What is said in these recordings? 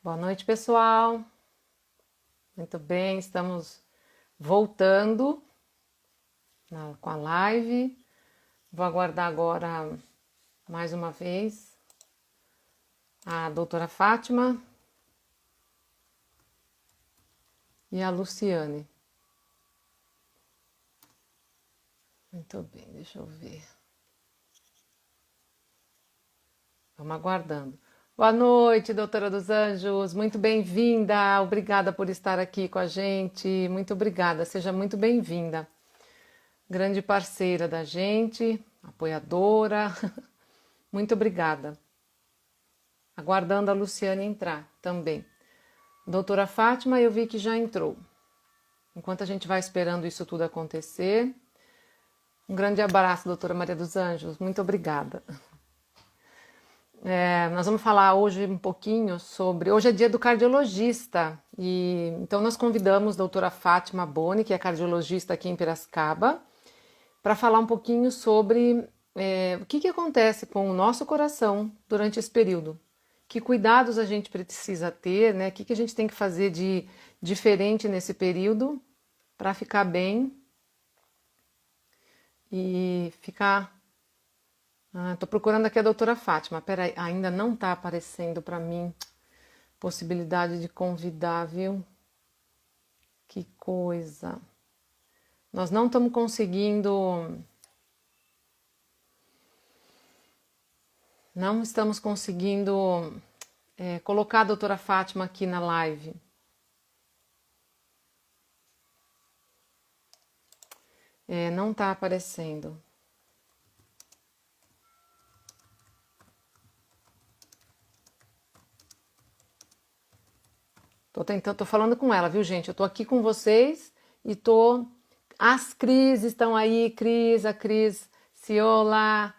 Boa noite, pessoal. Muito bem, estamos voltando com a live. Vou aguardar agora mais uma vez a doutora Fátima e a Luciane. Muito bem, deixa eu ver. Vamos aguardando. Boa noite, doutora dos Anjos. Muito bem-vinda. Obrigada por estar aqui com a gente. Muito obrigada. Seja muito bem-vinda. Grande parceira da gente, apoiadora. Muito obrigada. Aguardando a Luciane entrar também. Doutora Fátima, eu vi que já entrou. Enquanto a gente vai esperando isso tudo acontecer, um grande abraço, doutora Maria dos Anjos. Muito obrigada. Nós vamos falar hoje um pouquinho sobre... Hoje é dia do cardiologista. E então nós convidamos a doutora Fátima Boni, que é cardiologista aqui em Piracicaba, para falar um pouquinho sobre o que acontece com o nosso coração durante esse período. Que cuidados a gente precisa ter, né? O que a gente tem que fazer de diferente nesse período para ficar bem e ficar... tô procurando aqui a doutora Fátima. Peraí, ainda não tá aparecendo para mim possibilidade de convidar, viu? Que coisa. Nós não estamos conseguindo... Não estamos conseguindo colocar a doutora Fátima aqui na live. Não está aparecendo. Tô falando com ela, viu, gente? Eu tô aqui com vocês e tô... As Cris estão aí, a Cris Ciola,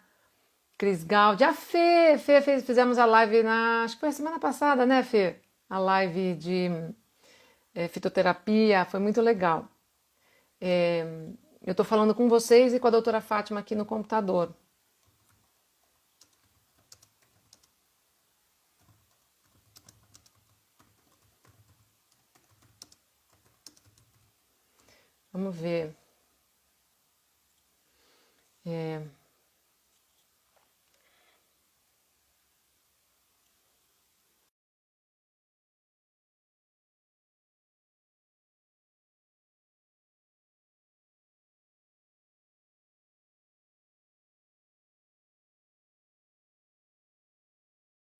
Cris Gaudi, a Fê, fizemos a live acho que foi a semana passada, né, Fê? A live de fitoterapia, foi muito legal. Eu tô falando com vocês e com a doutora Fátima aqui no computador. Vamos ver.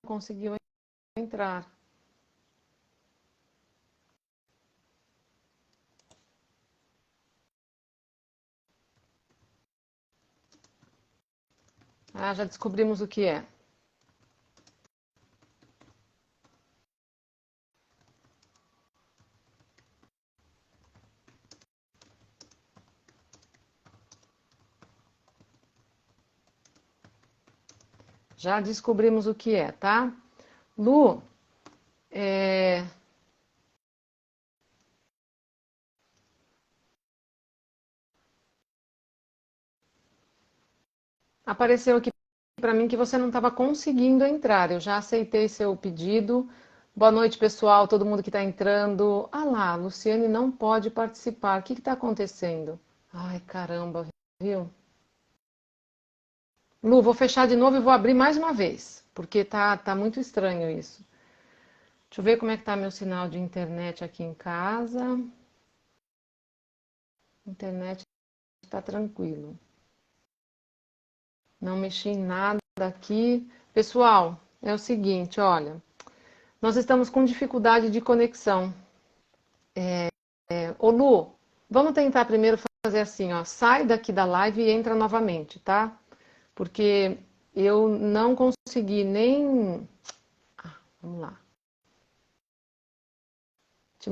Conseguiu entrar. Já descobrimos o que é. Já descobrimos o que é, tá? Lu, apareceu aqui para mim que você não estava conseguindo entrar. Eu já aceitei seu pedido. Boa noite, pessoal, todo mundo que está entrando. Ah lá, a Luciane não pode participar. O que está acontecendo? Ai, caramba, viu? Lu, vou fechar de novo e vou abrir mais uma vez, porque tá muito estranho isso. Deixa eu ver como é que tá meu sinal de internet aqui em casa. Internet está tranquilo. Não mexi em nada aqui. Pessoal, é o seguinte, olha, nós estamos com dificuldade de conexão. Ô Lu, vamos tentar primeiro fazer assim, ó, sai daqui da live e entra novamente, tá? Porque eu não consegui nem... Vamos lá. Te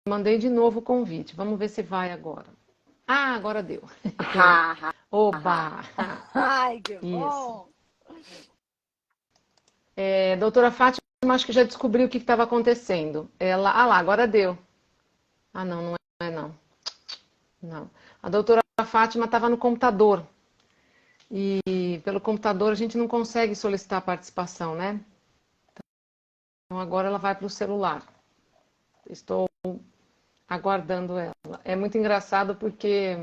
mandei de novo o convite. Vamos ver se vai agora. Agora deu. Oba! Ai, que Isso. bom! Doutora Fátima, acho que já descobriu o que estava acontecendo. Lá, agora deu. Não, não é não. Não. A doutora Fátima estava no computador. E pelo computador a gente não consegue solicitar participação, né? Então agora ela vai para o celular. Estou aguardando ela. É muito engraçado porque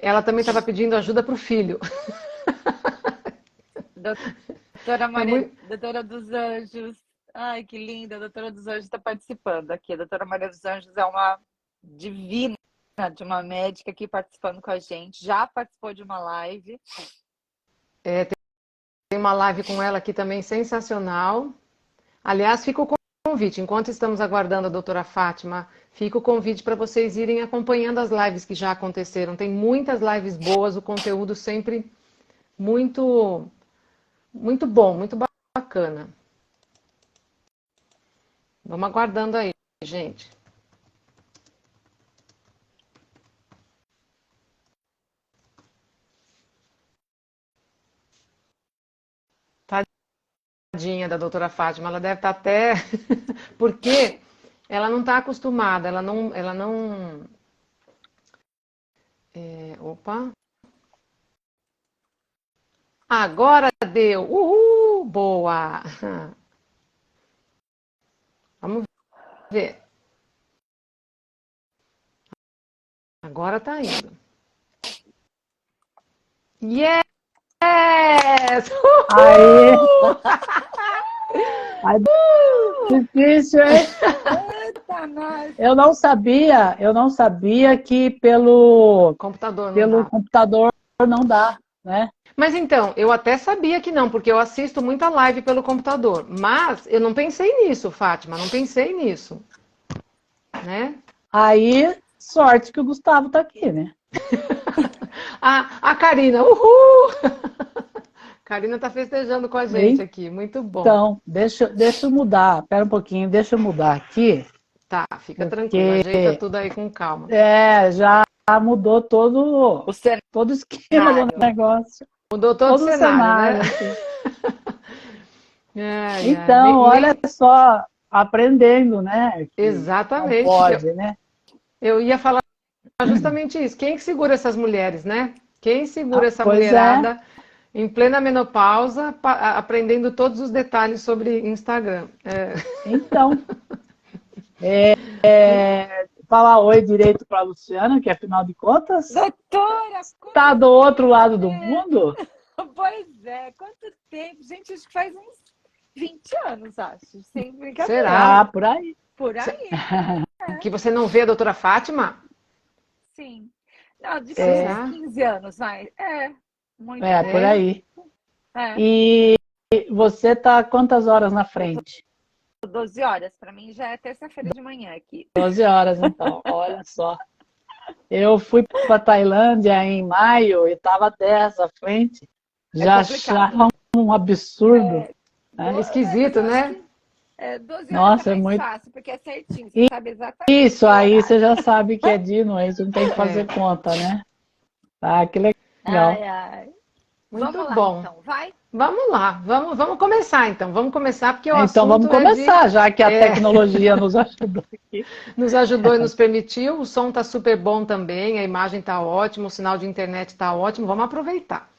ela também estava pedindo ajuda para o filho. Doutora É Maria, muito, doutora dos Anjos. Ai, que linda, a doutora dos Anjos está participando aqui. A doutora Maria dos Anjos é uma divina de uma médica aqui participando com a gente. Já participou de uma live. tem uma live com ela aqui também sensacional. Aliás, fica o convite. Enquanto estamos aguardando a doutora Fátima, fica o convite para vocês irem acompanhando as lives que já aconteceram. Tem muitas lives boas, o conteúdo sempre muito, muito bom, muito bacana. Vamos aguardando aí, gente. Tadinha da doutora Fátima, ela deve estar até. Porque ela não está acostumada, ela não. Opa! Agora deu! Uhul! Boa! Vamos ver. Agora tá indo. Yes! Aí, Uhul! aí difícil, hein? Eita, nós! Eu não sabia que pelo, Computador não pelo dá. computador não dá, né? Mas então, eu até sabia que não, porque eu assisto muita live pelo computador. Mas eu não pensei nisso, Fátima, não pensei nisso, né? Aí, sorte que o Gustavo tá aqui, né? A Karina, uhul! Karina tá festejando com a gente aqui, muito bom. Então, deixa eu mudar, pera um pouquinho, deixa eu mudar aqui, Tá, fica tranquilo, porque ajeita tudo aí com calma. já mudou todo, O todo o esquema do cenário. negócio, Mudou todo o todo o cenário, né? cenário, assim. Ai, ai, Então, nem, olha nem... só, aprendendo, né? Que não Exatamente. pode, né? Eu ia falar justamente isso. Quem que segura essas mulheres, né? Quem segura Ah, essa pois é. mulherada em plena menopausa, aprendendo todos os detalhes sobre Instagram? Então, falar oi direito para a Luciana, que afinal de contas Doutora, está quanto do outro tempo, lado do né? mundo. Pois é, quanto tempo? Gente, acho que faz uns 20 anos, acho. Sem brincadeira. Será Ah, por aí. Por aí, que você não vê a doutora Fátima? sim. Não, de fato, uns Será? 15 anos, mas muito É, por tempo. É? aí. É, E você está quantas horas na eu tô frente? 12 horas, para mim já é terça-feira de manhã aqui. 12 horas, então. Olha só. Eu fui para Tailândia em maio e estava 10 à frente. É Já complicado. achava um absurdo, né? Mas Esquisito, eu acho né? que 12 horas é Nossa, é mais muito. fácil, porque é certinho, você sabe exatamente Isso, qual aí você horário. já sabe que é de noite, não tem que fazer É. conta, né? Ah, que legal. Ai, ai. Muito Vamos lá bom. então, vai? Vamos lá, vamos começar então. Vamos começar porque o Então vamos assunto é de. começar, já que a é, tecnologia nos ajudou aqui. nos ajudou e nos permitiu. O som tá super bom também, a imagem tá ótima, o sinal de internet tá ótimo. Vamos aproveitar.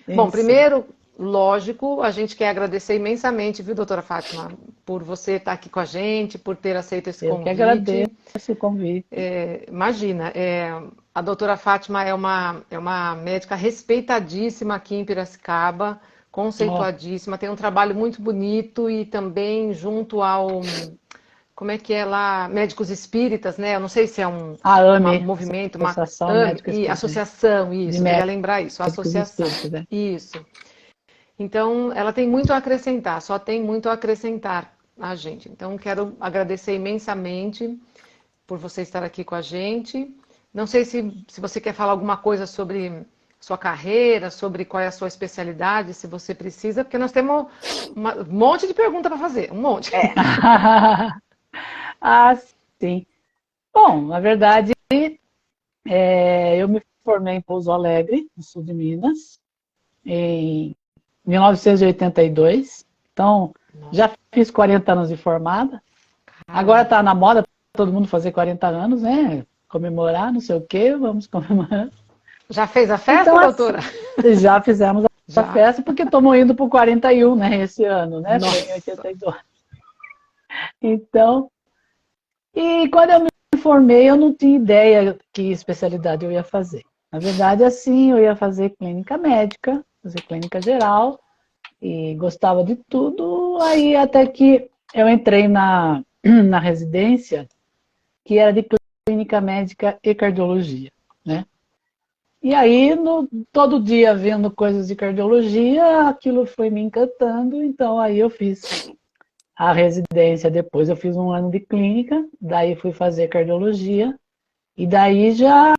Bom, Isso. primeiro, lógico, a gente quer agradecer imensamente, viu, doutora Fátima, por você estar aqui com a gente, por ter aceito esse Eu que agradeço convite. o convite. Imagina, a doutora Fátima é uma médica respeitadíssima aqui em Piracicaba, Ó, conceituadíssima, tem um trabalho muito bonito e também junto ao, como é que é lá, Médicos Espíritas, né? Eu não sei se é um a AME, movimento, uma Associação Médica Espírita, associação, de isso, queria lembrar isso, Médicos associação, Espíritas, né? isso. Então, ela tem muito a acrescentar, só tem muito a acrescentar a gente. Então, quero agradecer imensamente por você estar aqui com a gente. Não sei se você quer falar alguma coisa sobre sua carreira, sobre qual é a sua especialidade, se você precisa, porque nós temos um monte de perguntas para fazer, um monte. É. Ah, sim. Bom, na verdade, eu me formei em Pouso Alegre, no sul de Minas, em 1982. Então, Nossa, já fiz 40 anos de formada. Agora caramba. está na moda todo mundo fazer 40 anos, né? Comemorar, não sei o quê, vamos comemorar. Já fez a festa, Então, doutora? já fizemos a Já. festa, porque estamos indo para o 41, né, esse ano, né? Foi em Nossa. 82. Então, e quando eu me formei, eu não tinha ideia que especialidade eu ia fazer. Na verdade, assim, eu ia fazer clínica médica, fazer clínica geral, e gostava de tudo. Aí até que eu entrei na residência, que era de clínica médica e cardiologia, né? E aí, todo dia vendo coisas de cardiologia, aquilo foi me encantando, então aí eu fiz a residência. Depois eu fiz um ano de clínica, daí fui fazer cardiologia, e daí já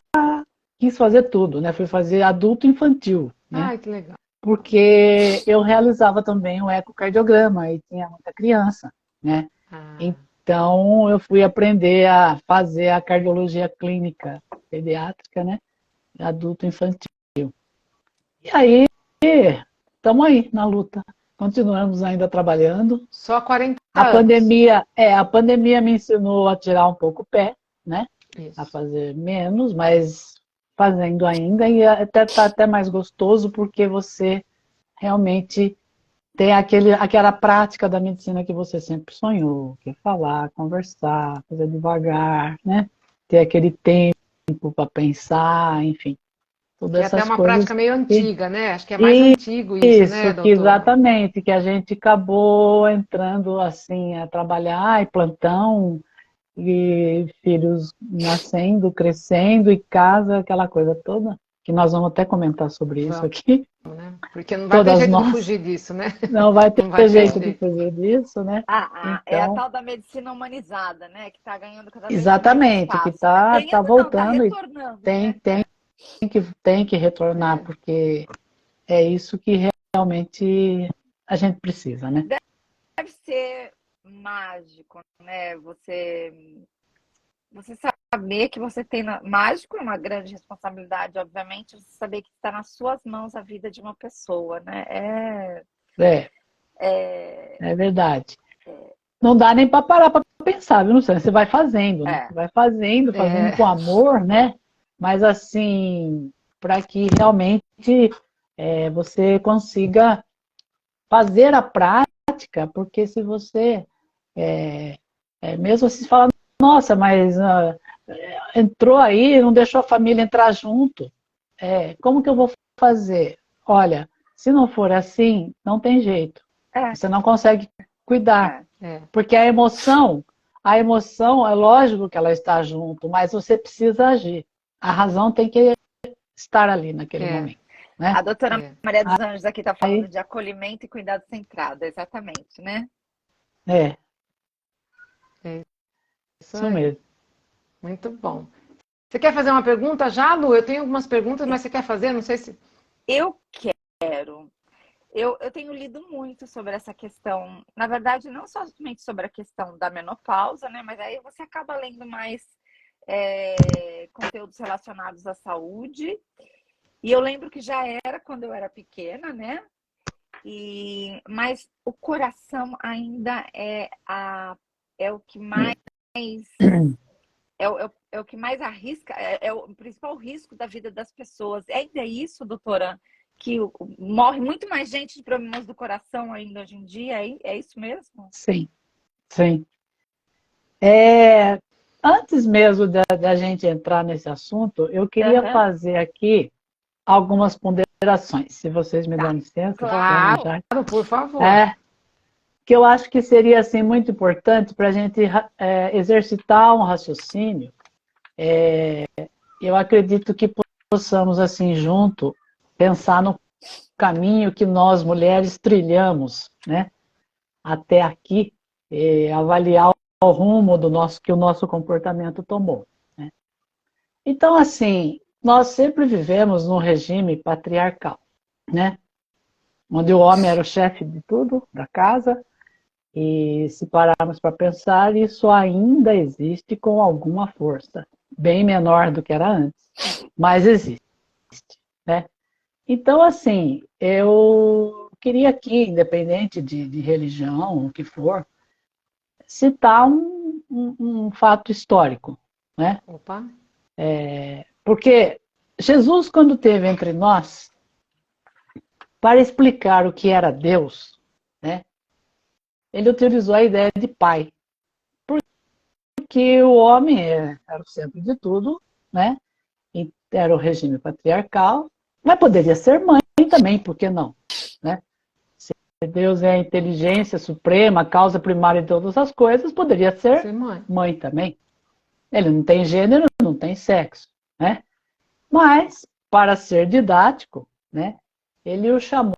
quis fazer tudo, né? Fui fazer adulto e infantil, né? Ai, que legal. Porque eu realizava também o ecocardiograma e tinha muita criança, né? Ah, Então eu fui aprender a fazer a cardiologia clínica pediátrica, né? Adulto e infantil. E aí, estamos aí na luta. Continuamos ainda trabalhando. só 40 A anos. pandemia, a pandemia me ensinou a tirar um pouco o pé, né? A Isso. fazer menos, mas fazendo ainda, e até tá até mais gostoso, porque você realmente tem aquela prática da medicina que você sempre sonhou, que é falar, conversar, fazer devagar, né? Ter aquele tempo para pensar, enfim, Que todas é até essas uma coisas prática meio que antiga, né? Acho que é mais antigo isso, né, isso, que doutora? exatamente, que a gente acabou entrando assim a trabalhar e plantão e filhos nascendo, crescendo e casa, aquela coisa toda, que nós vamos até comentar sobre isso Vamos, aqui, né? Porque não vai ter todas jeito de nós, fugir disso, né? não vai ter Não vai ter jeito de jeito. fazer disso, né? É a Então, tal da medicina humanizada, né? Que está ganhando cada vez mais exatamente, que espaço, né? tá Ganhando não, está voltando e retornando, tem, né? tem, tem que retornar, É. porque é isso que realmente a gente precisa, né? Deve ser mágico, né? Você saber que você tem mágico é uma grande responsabilidade, obviamente, você saber que está nas suas mãos a vida de uma pessoa, né? É, É, é verdade. Não dá nem para parar para pensar, viu, Luciano? Você vai fazendo, né? é, Você vai fazendo, fazendo É, com amor, né? Mas assim, para que realmente você consiga fazer a prática, porque se você mesmo assim fala, nossa, mas entrou aí, não deixou a família entrar junto. Como que eu vou fazer? Olha, se não for assim, não tem jeito. é, Você não consegue cuidar. é. é, Porque a emoção, é lógico que ela está junto, mas você precisa agir. A razão tem que estar ali naquele é, momento, né? A doutora é. Maria dos Anjos aqui está falando Aí, de acolhimento e cuidado centrado, exatamente, né? é, É isso isso aí. mesmo. Muito bom. Você quer fazer uma pergunta já, Lu? Eu tenho algumas perguntas, mas você quer fazer? Não sei se. Eu quero. Eu tenho lido muito sobre essa questão, na verdade, não somente sobre a questão da menopausa, né? Mas aí você acaba lendo mais conteúdos relacionados à saúde. E eu lembro que já era quando eu era pequena, né? Mas o coração ainda é o que mais é o que mais arrisca, é o principal risco da vida das pessoas. Ainda é isso, doutora, que morre muito mais gente de problemas do coração ainda hoje em dia, é isso mesmo? Sim, sim. Antes mesmo da gente entrar nesse assunto, eu queria Aham, fazer aqui algumas ponderações, se vocês me dão tá. licença, Luciana, Claro. já. Claro, por favor. É, que eu acho que seria assim, muito importante para a gente exercitar um raciocínio. Eu acredito que possamos, assim, junto, pensar no caminho que nós, mulheres, trilhamos, né, até aqui, avaliar o rumo que o nosso comportamento tomou, né? Então, assim, nós sempre vivemos num regime patriarcal, né? Onde o homem era o chefe de tudo, da casa, e se pararmos para pensar, isso ainda existe com alguma força, bem menor do que era antes, mas existe, né? Então, assim, eu queria aqui, independente de religião, o que for, citar um fato histórico, né? Opa. Porque Jesus, quando esteve entre nós, para explicar o que era Deus, né, ele utilizou a ideia de pai. Porque o homem era o centro de tudo, né? E era o regime patriarcal, mas poderia ser mãe também, por que não? Né? Se Deus é a inteligência suprema, a causa primária de todas as coisas, poderia ser mãe também. Ele não tem gênero, não tem sexo, né? Mas, para ser didático, né, ele o chamou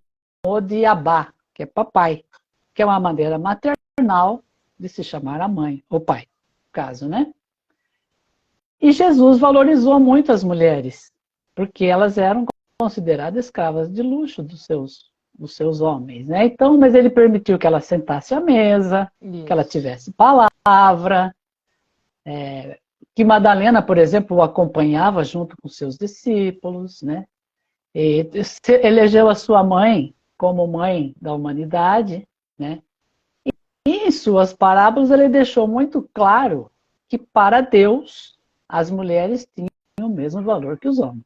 de Abá, que é papai, que é uma maneira maternal de se chamar a mãe, ou pai, no caso, né? E Jesus valorizou muito as mulheres, porque elas eram consideradas escravas de luxo dos seus homens, né? Então, mas ele permitiu que ela sentasse à mesa, que ela tivesse palavra, que Madalena, por exemplo, o acompanhava junto com seus discípulos, né? E elegeu a sua mãe como mãe da humanidade, né? E em suas parábolas ele deixou muito claro que para Deus as mulheres tinham o mesmo valor que os homens.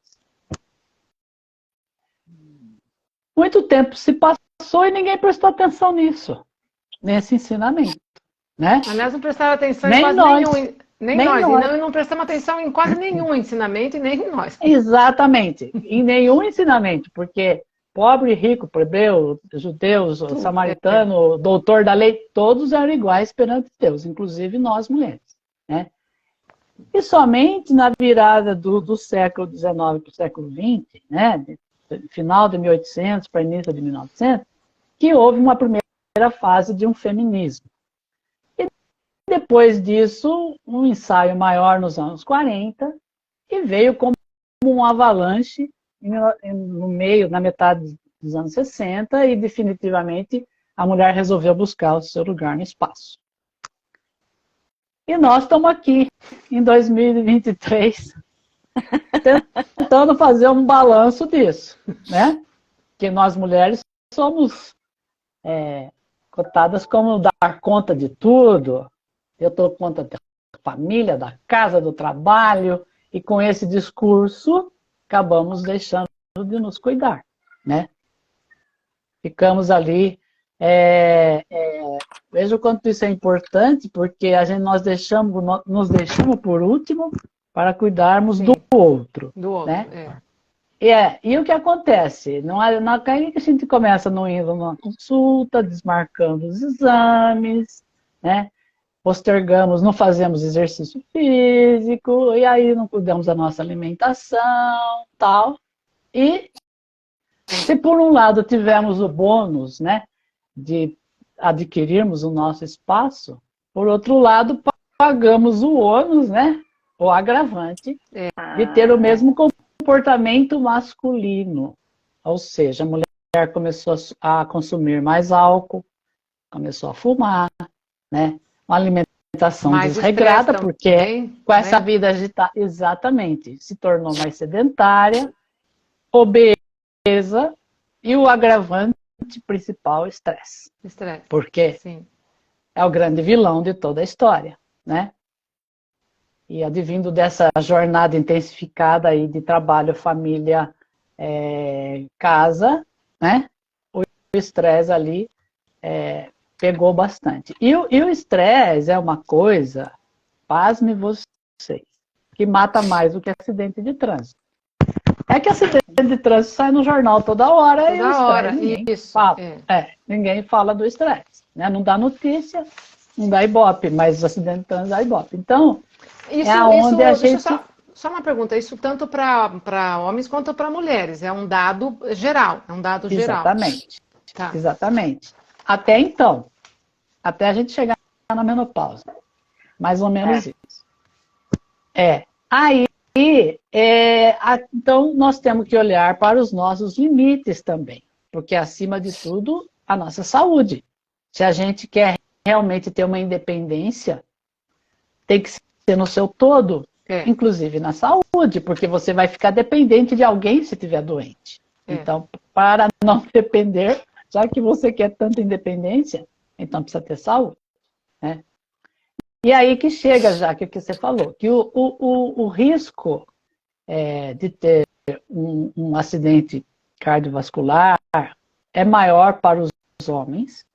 Muito tempo se passou e ninguém prestou atenção nisso, nesse ensinamento, né? Aliás, não prestaram atenção nem em quase nós, nenhum. Nem nós. E não prestamos atenção em quase nenhum ensinamento e nem nós. Exatamente. Em nenhum ensinamento, porque pobre, rico, plebeu, judeus, samaritano, doutor da lei, todos eram iguais perante Deus, inclusive nós mulheres, né? E somente na virada do século XIX para o século XX, né, final de 1800 para início de 1900, que houve uma primeira fase de um feminismo. E depois disso, um ensaio maior nos anos 40, e veio como um avalanche no meio, na metade dos anos 60, e definitivamente a mulher resolveu buscar o seu lugar no espaço. E nós estamos aqui, em 2023, tentando fazer um balanço disso, né? Que nós mulheres somos cotadas como dar conta de tudo. Eu estou conta da família, da casa, do trabalho, e com esse discurso acabamos deixando de nos cuidar, né? Ficamos ali. Veja o quanto isso é importante, porque nós nos deixamos por último para cuidarmos do outro. Do outro, né? E o que acontece? Na caída que a gente começa não indo numa consulta, desmarcando os exames, né? Postergamos, não fazemos exercício físico, e aí não cuidamos da nossa alimentação, tal. E se por um lado tivemos o bônus, né, de adquirirmos o nosso espaço, por outro lado pagamos o ônus, né, o agravante de ter o mesmo comportamento masculino. Ou seja, a mulher começou a consumir mais álcool, começou a fumar, né, uma alimentação mais desregrada, porque com essa vida agitada, exatamente, se tornou mais sedentária, obesa, e o agravante principal, estresse. Porque é o grande vilão de toda a história, né? E advindo dessa jornada intensificada aí de trabalho, família, casa, né? O estresse ali pegou bastante. E o estresse é uma coisa, pasme vocês, que mata mais do que acidente de trânsito. É que acidente de trânsito sai no jornal toda hora e o estresse ninguém fala. Ninguém fala do estresse, né? Não dá notícia, não dá ibope, mas o acidente de trânsito dá ibope. Então, onde a gente... Só uma pergunta, isso tanto para homens quanto para mulheres, é um dado geral, Exatamente. Tá. Exatamente. Até então, até a gente chegar na menopausa. Mais ou menos isso. Aí, então, nós temos que olhar para os nossos limites também, porque, acima de tudo, a nossa saúde. Se a gente quer realmente ter uma independência, tem que ser no seu todo, inclusive na saúde, porque você vai ficar dependente de alguém se estiver doente. Então, para não depender, já que você quer tanta independência, então precisa ter saúde, né? E aí que chega, já que você falou, que o risco de ter um acidente cardiovascular é maior para os homens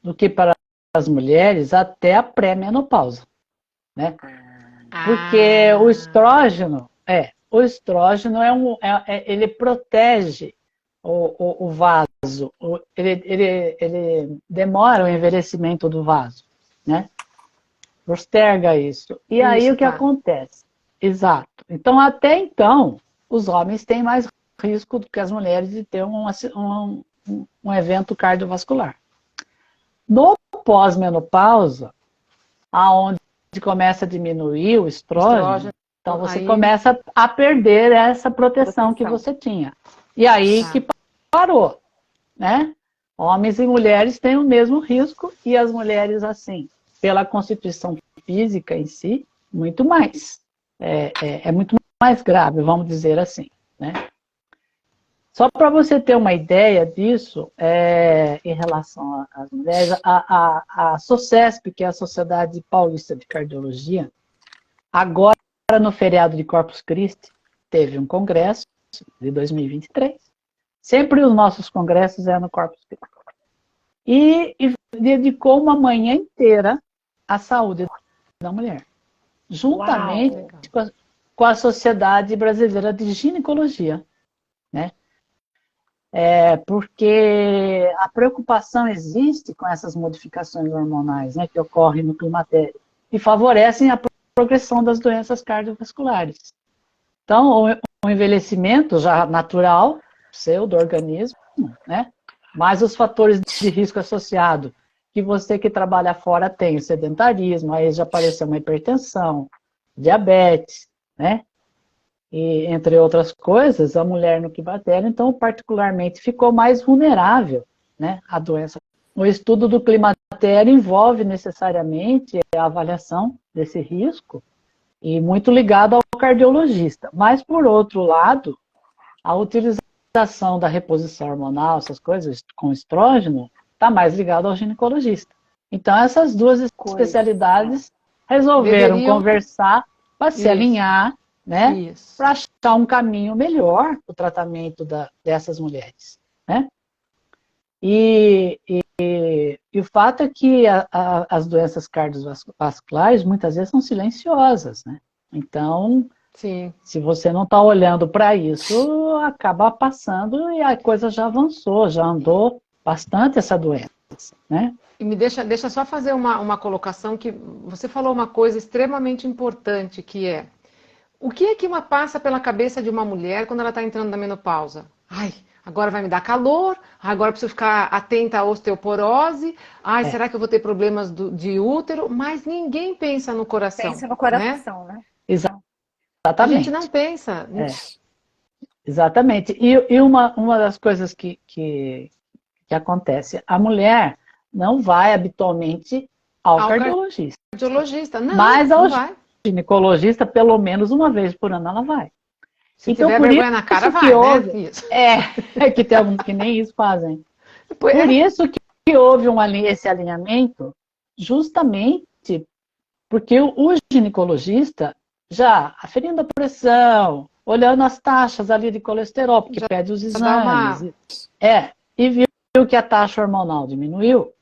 do que para as mulheres até a pré-menopausa, né? Porque o estrógeno ele protege o vaso, ele demora o envelhecimento do vaso, né? Posterga isso. E aí o que acontece? Exato. Então, até então, os homens têm mais risco do que as mulheres de ter um evento cardiovascular. No pós-menopausa, aonde começa a diminuir o estrógeno, então você começa a perder essa proteção que você tinha. E aí que parou, né? Homens e mulheres têm o mesmo risco e as mulheres, assim, pela constituição física em si, muito mais. É muito mais grave, vamos dizer assim, né? Só para você ter uma ideia disso, em relação às mulheres, a SOCESP, que é a Sociedade Paulista de Cardiologia, agora no feriado de Corpus Christi, teve um congresso de 2023. Sempre os nossos congressos no Corpus Christi. E dedicou uma manhã inteira à saúde da mulher, juntamente com a Sociedade Brasileira de Ginecologia, né? Porque a preocupação existe com essas modificações hormonais, né, que ocorrem no climatério e favorecem a progressão das doenças cardiovasculares. Então, o envelhecimento já natural, seu, do organismo, né, mais os fatores de risco associado, que você que trabalha fora tem, o sedentarismo, aí já apareceu uma hipertensão, diabetes, né? E, entre outras coisas, a mulher no climatério, então, particularmente, ficou mais vulnerável, né, à doença. O estudo do climatério envolve necessariamente a avaliação desse risco e muito ligado ao cardiologista. Mas, por outro lado, a utilização da reposição hormonal, essas coisas, com estrógeno, está mais ligado ao ginecologista. Então, essas duas especialidades resolveram conversar para se alinhar, né, para achar um caminho melhor para o tratamento dessas mulheres, né? E o fato é que as doenças cardiovasculares muitas vezes são silenciosas, né? Então, se você não está olhando para isso, acaba passando e a coisa já avançou, já andou bastante essa doença, né? E me deixa só fazer uma colocação que você falou uma coisa extremamente importante, que é: o que é que passa pela cabeça de uma mulher quando ela está entrando na menopausa? Ai, agora vai me dar calor, agora eu preciso ficar atenta à osteoporose, ai, será que eu vou ter problemas de útero? Mas ninguém pensa no coração. Pensa no coração, né? Exatamente. A gente não pensa. Exatamente. E uma das coisas que acontece, a mulher não vai habitualmente ao cardiologista. Não, mas ao não vai. ginecologista, pelo menos uma vez por ano, ela vai. Se então, tiver vergonha na cara, vai, houve, né? Isso. Que tem alguns que nem isso fazem. Por isso que houve esse alinhamento, justamente porque o ginecologista, já aferindo a pressão, olhando as taxas ali de colesterol, porque pede os exames, e viu que a taxa hormonal diminuiu,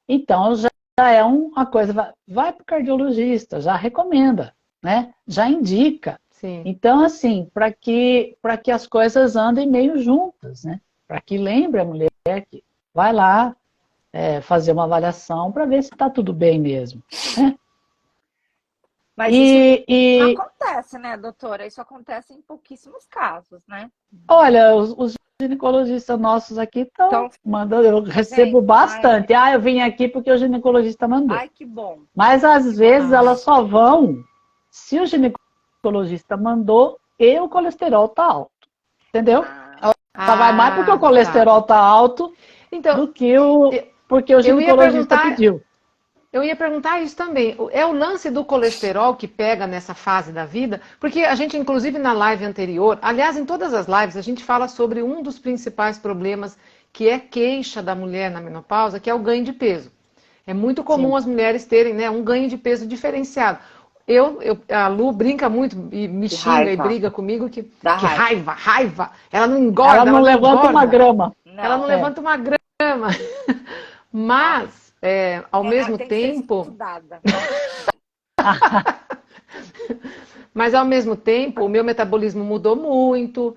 então já é uma coisa, vai para o cardiologista, já recomenda, né? Já indica. Sim. Então, assim, para que as coisas andem meio juntas, né? Para que lembre a mulher que vai lá fazer uma avaliação para ver se está tudo bem mesmo, né? Mas isso não acontece, né, doutora? Isso acontece em pouquíssimos casos, né? Olha, os ginecologistas nossos aqui estão mandando, eu recebo bastante. Eu vim aqui porque o ginecologista mandou. Ai, que bom. Mas às vezes elas só vão se o ginecologista mandou e o colesterol tá alto. Entendeu? Ela vai mais porque o colesterol tá alto do que porque o ginecologista pediu. Eu ia perguntar isso também. É o lance do colesterol que pega nessa fase da vida? Porque a gente, inclusive na live anterior, aliás, em todas as lives, a gente fala sobre um dos principais problemas que é queixa da mulher na menopausa, que é o ganho de peso. É muito comum as mulheres terem, né, um ganho de peso diferenciado. A Lu brinca muito e me Que xinga e raiva. briga comigo que Dá raiva, raiva. Ela não engorda, Ela não levanta uma engorda. grama. Ela não Não. levanta uma grama. Mas, ao mesmo Tem que ser tempo, estudada. mas ao mesmo tempo, o meu metabolismo mudou muito.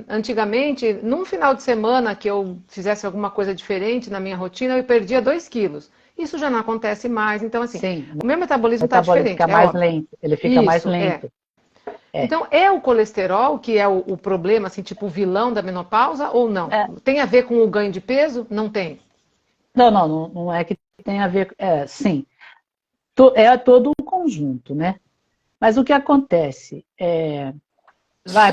Antigamente, num final de semana que eu fizesse alguma coisa diferente na minha rotina, eu perdia 2 quilos. Isso já não acontece mais. Então, assim, Sim, o meu o metabolismo está metabolismo diferente, fica mais óbvio. lento. Ele fica mais Isso, lento. É. Então, é o colesterol que é o problema, assim, tipo o vilão da menopausa ou não? É. Tem a ver com o ganho de peso? Não tem. Não é que tem a ver. Sim, é todo um conjunto, né? Mas o que acontece? Vai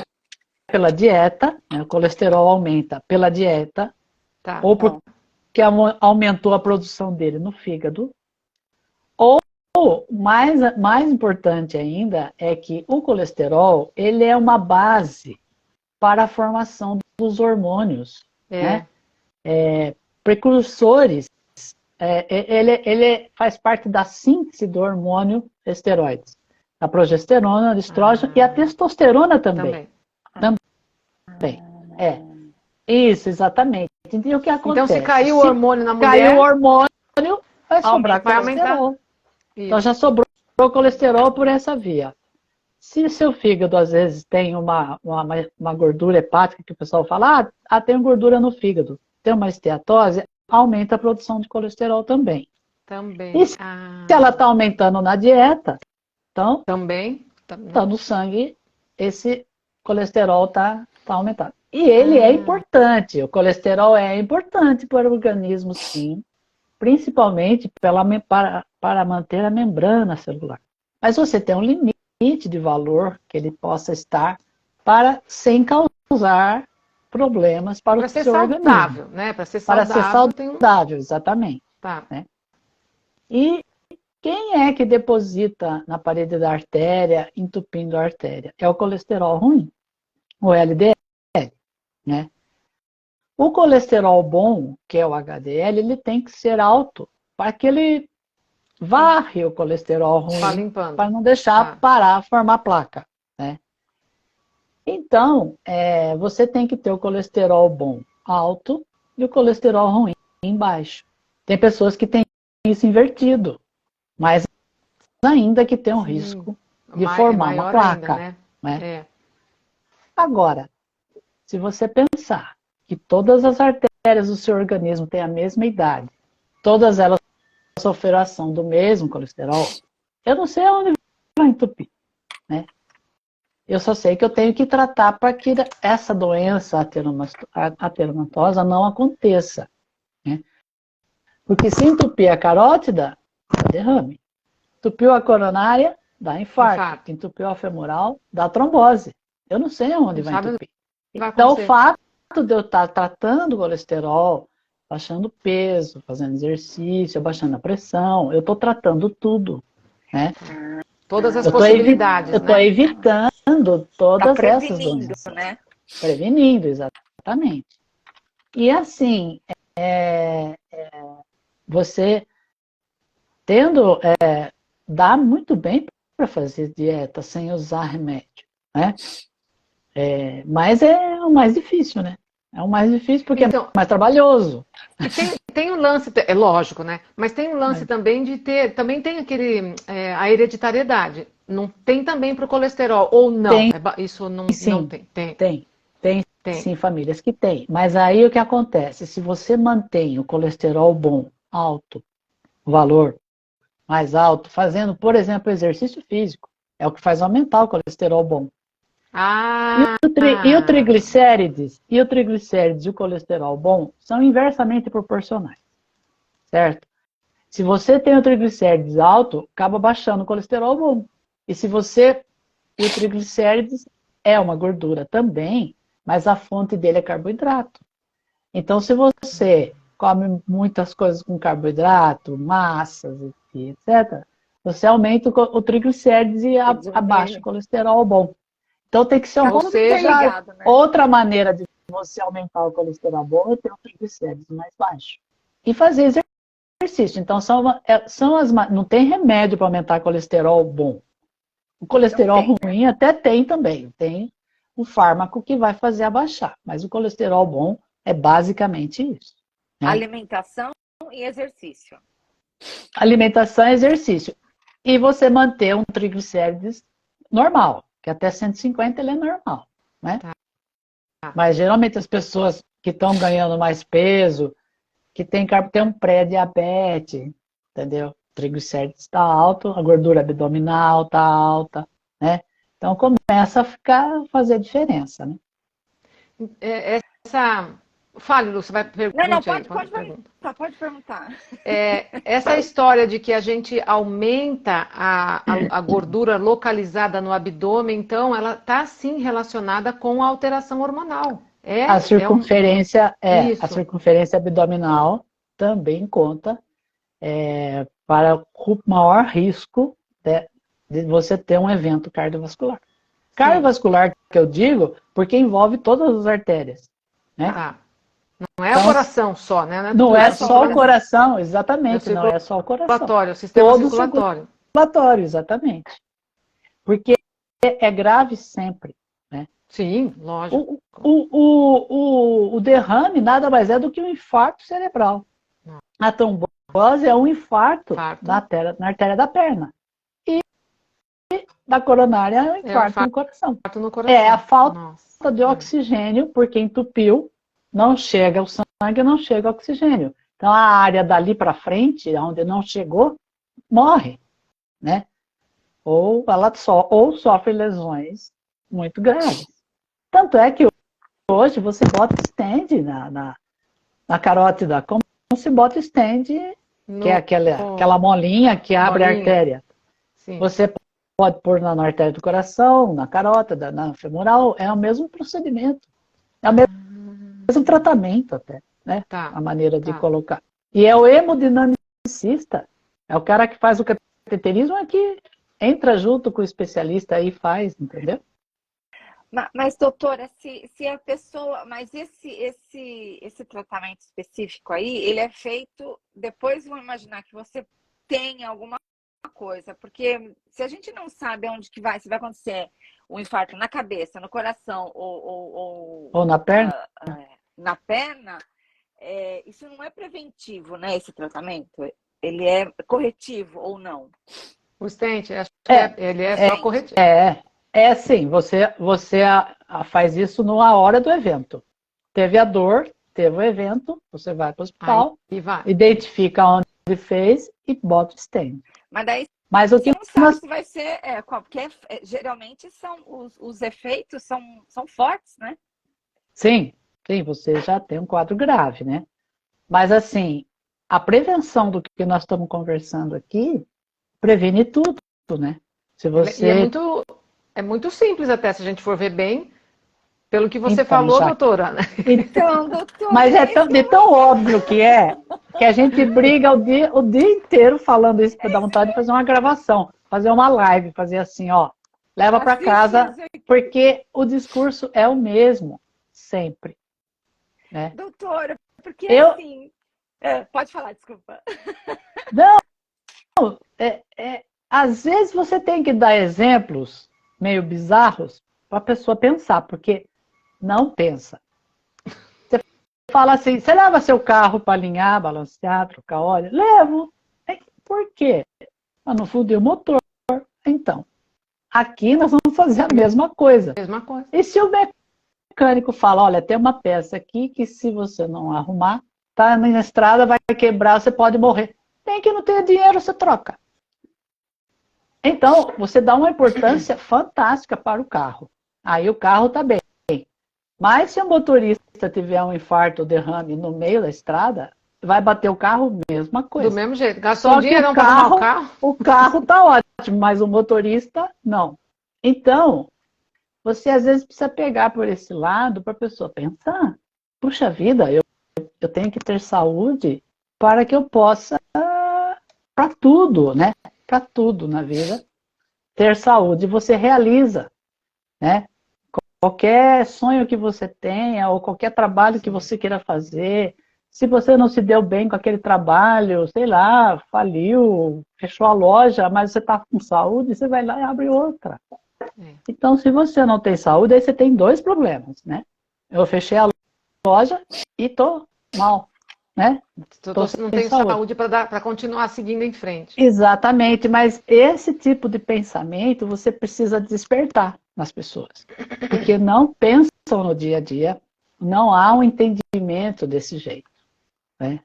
pela dieta, né? O colesterol aumenta pela dieta, Tá. ou porque aumentou a produção dele no fígado, ou mais importante ainda é que o colesterol ele é uma base para a formação dos hormônios, né? Precursores. Ele faz parte da síntese do hormônio esteroides, a progesterona, o estrógeno e a testosterona também. Também. Isso, exatamente. E o que acontece? Então, se cair o hormônio na mulher, caiu o hormônio, vai sobrar vai aumentar. colesterol. Então Isso. já sobrou colesterol por essa via. Se seu fígado, às vezes, tem uma gordura hepática, que o pessoal fala, tem gordura no fígado, tem uma esteatose, aumenta a produção de colesterol também. Também. E se ela está aumentando na dieta, então, Também. está no sangue, esse colesterol está aumentado. E ele é importante, o colesterol é importante para o organismo, sim, principalmente para manter a membrana celular. Mas você tem um limite de valor que ele possa estar sem causar problemas para o seu organismo. Para ser saudável, né? Para ser saudável. Para ser saudável, exatamente. Tá. Né? E quem é que deposita na parede da artéria, entupindo a artéria? É o colesterol ruim, o LDL, né? O colesterol bom, que é o HDL, ele tem que ser alto para que ele varre o colesterol ruim, para não deixar parar, formar placa, né? Então, você tem que ter o colesterol bom alto e o colesterol ruim baixo. Tem pessoas que têm isso invertido, mas ainda que tem um risco de formar uma placa. Ainda, né? Agora, se você pensar que todas as artérias do seu organismo têm a mesma idade, todas elas sofreram ação do mesmo colesterol, eu não sei aonde vai entupir, né? Eu só sei que eu tenho que tratar para que essa doença ateromatosa não aconteça, né? Porque se entupir a carótida, dá derrame. Entupiu a coronária, dá infarto. Entupiu a femoral, dá trombose. Eu não sei aonde vai entupir. Então, o fato de eu estar tratando o colesterol, baixando peso, fazendo exercício, abaixando a pressão, eu estou tratando tudo, né? Todas as possibilidades, eu estou evitando todas essas doenças. Né? Prevenindo, exatamente. E assim, você dá muito bem para fazer dieta sem usar remédio, né? Mas é o mais difícil, né? É o mais difícil porque é mais trabalhoso. E tem um lance, é lógico, né? Mas tem um lance também de ter, também tem a hereditariedade. Não tem também para o colesterol, ou não? Isso não tem. Tem sim famílias que tem. Mas aí o que acontece? Se você mantém o colesterol bom, alto, o valor mais alto, fazendo, por exemplo, exercício físico, é o que faz aumentar o colesterol bom. E o triglicérides e o colesterol bom são inversamente proporcionais, certo? Se você tem o triglicérides alto, acaba baixando o colesterol bom. E o triglicérides é uma gordura também, mas a fonte dele é carboidrato. Então, se você come muitas coisas com carboidrato, massas, etc., você aumenta o triglicérides e abaixa o colesterol bom. Então tem que ser outra maneira de você aumentar o colesterol bom é ter o triglicérides mais baixo. E fazer exercício. Então, não tem remédio para aumentar colesterol bom. O colesterol ruim até tem também. Tem um fármaco que vai fazer abaixar. Mas o colesterol bom é basicamente isso. Né? Alimentação e exercício. Alimentação e exercício. E você manter um triglicérides normal, que até 150 ele é normal. Né? Tá. Mas geralmente as pessoas que estão ganhando mais peso, que tem um pré-diabetes, entendeu? O triglicérides está alto, a gordura abdominal está alta, né? Então começa a fazer diferença, né? Fale, Lu, você vai perguntar. Não, pode perguntar. Essa história de que a gente aumenta a gordura localizada no abdômen, então, ela está sim relacionada com a alteração hormonal. A circunferência, Isso. a circunferência abdominal também conta para o maior risco de você ter um evento cardiovascular. Cardiovascular que eu digo, porque envolve todas as artérias. Né? Tá. Não é o coração só, né? Não é só o coração, exatamente. Não é só o coração. O sistema todo circulatório. Circulatório, exatamente. Porque é grave sempre. Né? Sim, lógico. O derrame nada mais é do que um infarto cerebral. A trombose é um infarto na artéria da perna. E da coronária é um infarto no coração. É a falta de oxigênio, porque entupiu, não chega o sangue, não chega o oxigênio. Então a área dali para frente, onde não chegou, morre. Né? Ou sofre lesões muito graves. Tanto é que hoje você bota stent na carótida, como se bota stent, que é aquela molinha que abre a artéria. Sim. Você pode pôr na artéria do coração, na carótida, na femoral, é o mesmo procedimento. É o mesmo tratamento até, né? A maneira de colocar. E é o hemodinamicista, é o cara que faz o cateterismo, é que entra junto com o especialista e faz, entendeu? Mas, doutora, se a pessoa... Mas esse tratamento específico aí, ele é feito... Depois vamos imaginar que você tem alguma coisa. Porque se a gente não sabe onde que se vai acontecer um infarto na cabeça, no coração ou na perna, na perna, isso não é preventivo, né? Esse tratamento. Ele é corretivo ou não? O stent, acho que ele é só corretivo. É sim, você faz isso na hora do evento. Teve a dor, teve o evento, você vai para o hospital, identifica onde fez e bota o stent. Mas daí o que você não sabe se vai ser porque geralmente os efeitos são fortes, né? Sim, você já tem um quadro grave, né? Mas assim, a prevenção do que nós estamos conversando aqui previne tudo, né? Se você... É muito simples até, se a gente for ver bem, pelo que você falou, doutora. Né? Então, doutora... Mas de tão óbvio que a gente briga o dia inteiro falando isso, para dar vontade de fazer uma gravação, fazer uma live, fazer assim, ó, leva para casa, porque o discurso é o mesmo, sempre. Né? Doutora, porque assim... pode falar, desculpa. Não, às vezes você tem que dar exemplos meio bizarros para a pessoa pensar, porque não pensa. Você fala assim, você leva seu carro para alinhar, balancear, trocar óleo? Levo. Por quê? Para não fundir o motor. Então, aqui nós vamos fazer a mesma coisa. E se o mecânico fala, olha, tem uma peça aqui que se você não arrumar, tá na estrada, vai quebrar, você pode morrer. Tem que não ter dinheiro, você troca. Então, você dá uma importância fantástica para o carro. Aí o carro está bem. Mas se o motorista tiver um infarto ou derrame no meio da estrada, vai bater o carro, mesma coisa. Do mesmo jeito. Gastou dinheiro para arrumar o carro? O carro está ótimo, mas o motorista, não. Então, você às vezes precisa pegar por esse lado para a pessoa pensar. Puxa vida, eu tenho que ter saúde para que eu possa, para tudo, né? Para tudo na vida, ter saúde você realiza, né? Qualquer sonho que você tenha ou qualquer trabalho que você queira fazer, Se você não se deu bem com aquele trabalho, sei lá, faliu, fechou a loja, mas você está com saúde, você vai lá e abre outra. Então, se você não tem saúde, aí você tem dois problemas, né? Eu fechei a loja e tô mal, né? Não tenho saúde para continuar seguindo em frente. Exatamente, mas esse tipo de pensamento você precisa despertar nas pessoas, porque não pensam no dia a dia, não há um entendimento desse jeito, né?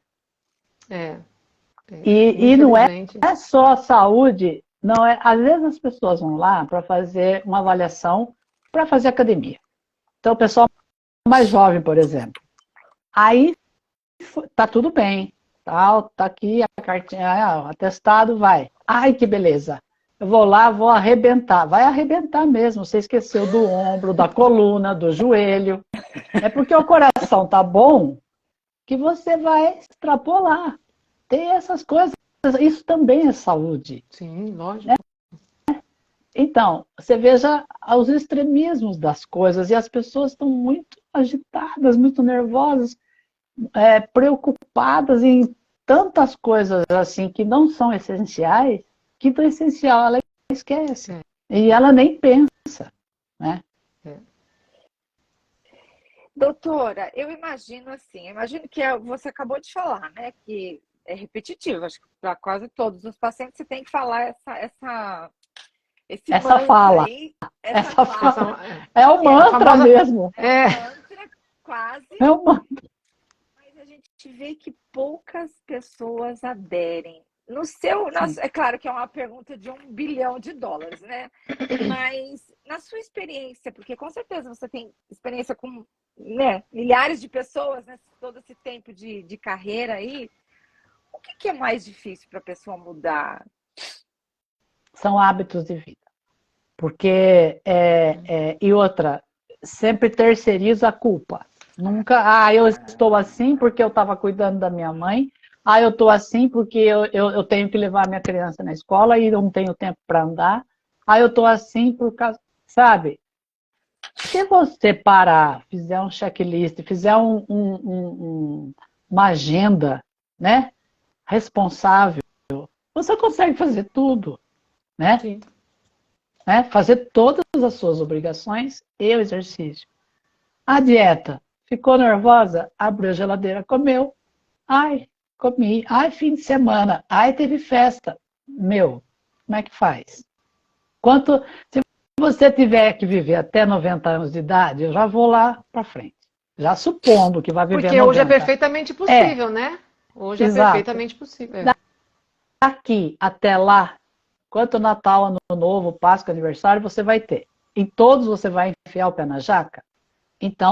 E não é só a saúde, não é. Às vezes as pessoas vão lá para fazer uma avaliação, para fazer academia. Então, o pessoal mais jovem, por exemplo, aí tá tudo bem, tá aqui a cartinha, o atestado, vai. Ai, que beleza. Eu vou lá, vou arrebentar. Vai arrebentar mesmo. Você esqueceu do ombro, da coluna, do joelho. É porque o coração tá bom que você vai extrapolar. Tem essas coisas. Isso também é saúde. Sim, lógico. Né? Então, você veja os extremismos das coisas e as pessoas estão muito agitadas, muito nervosas, preocupadas em tantas coisas assim que não são essenciais, que do essencial ela esquece. E ela nem pensa, né? Doutora, eu imagino assim, que você acabou de falar, né? Que é repetitivo, acho que para quase todos os pacientes você tem que falar essa fala. Aí, essa fala. É o mantra mesmo. É um mantra, quase. É um mantra. Mas a gente vê que poucas pessoas aderem. É claro que é uma pergunta de $1 bilhão, né? Mas na sua experiência, porque com certeza você tem experiência com, né, milhares de pessoas, né, todo esse tempo de carreira aí, o que é mais difícil para a pessoa mudar? São hábitos de vida. Porque, e outra, sempre terceiriza a culpa. Nunca, eu estou assim porque eu estava cuidando da minha mãe, eu estou assim porque eu tenho que levar minha criança na escola e não tenho tempo para andar, eu estou assim por causa, sabe? Se você parar, fizer um checklist, fizer uma agenda, né, responsável, você consegue fazer tudo, né? Sim. Fazer todas as suas obrigações e o exercício. A dieta, ficou nervosa? Abriu a geladeira, comeu. Ai, comi. Ai, fim de semana. Ai, teve festa. Meu, como é que faz? Se você tiver que viver até 90 anos de idade, eu já vou lá para frente. Já supondo que vai viver Porque 90. Hoje é perfeitamente possível, né? Hoje é perfeitamente possível. Daqui até lá, quanto Natal, Ano Novo, Páscoa, Aniversário, você vai ter. Em todos você vai enfiar o pé na jaca? Então,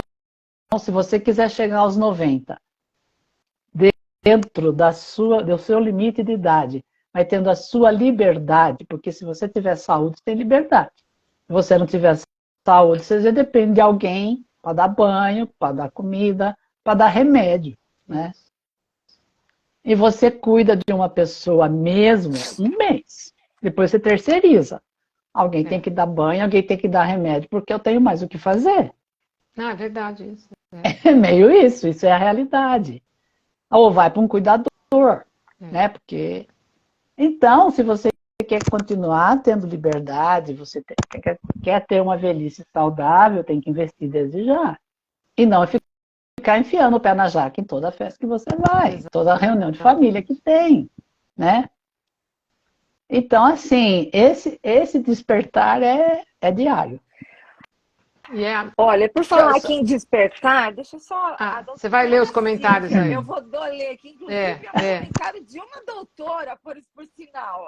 se você quiser chegar aos 90, dentro do seu limite de idade, vai tendo a sua liberdade, porque se você tiver saúde, você tem liberdade. Se você não tiver saúde, você já depende de alguém para dar banho, para dar comida, para dar remédio, né? E você cuida de uma pessoa mesmo 1 mês. Depois você terceiriza. Alguém tem que dar banho, alguém tem que dar remédio, porque eu tenho mais o que fazer. É verdade isso. É meio isso é a realidade. Ou vai para um cuidador, né? Porque então, se você quer continuar tendo liberdade, você quer ter uma velhice saudável, tem que investir desde já. E não ficar enfiando o pé na jaca em toda festa que você vai, toda reunião de família que tem, né? Então, assim, esse despertar é diário. Olha, por falar aqui em despertar, deixa eu só... Você vai ler os comentários aí. Eu vou ler aqui, inclusive, um comentário de uma doutora, por sinal.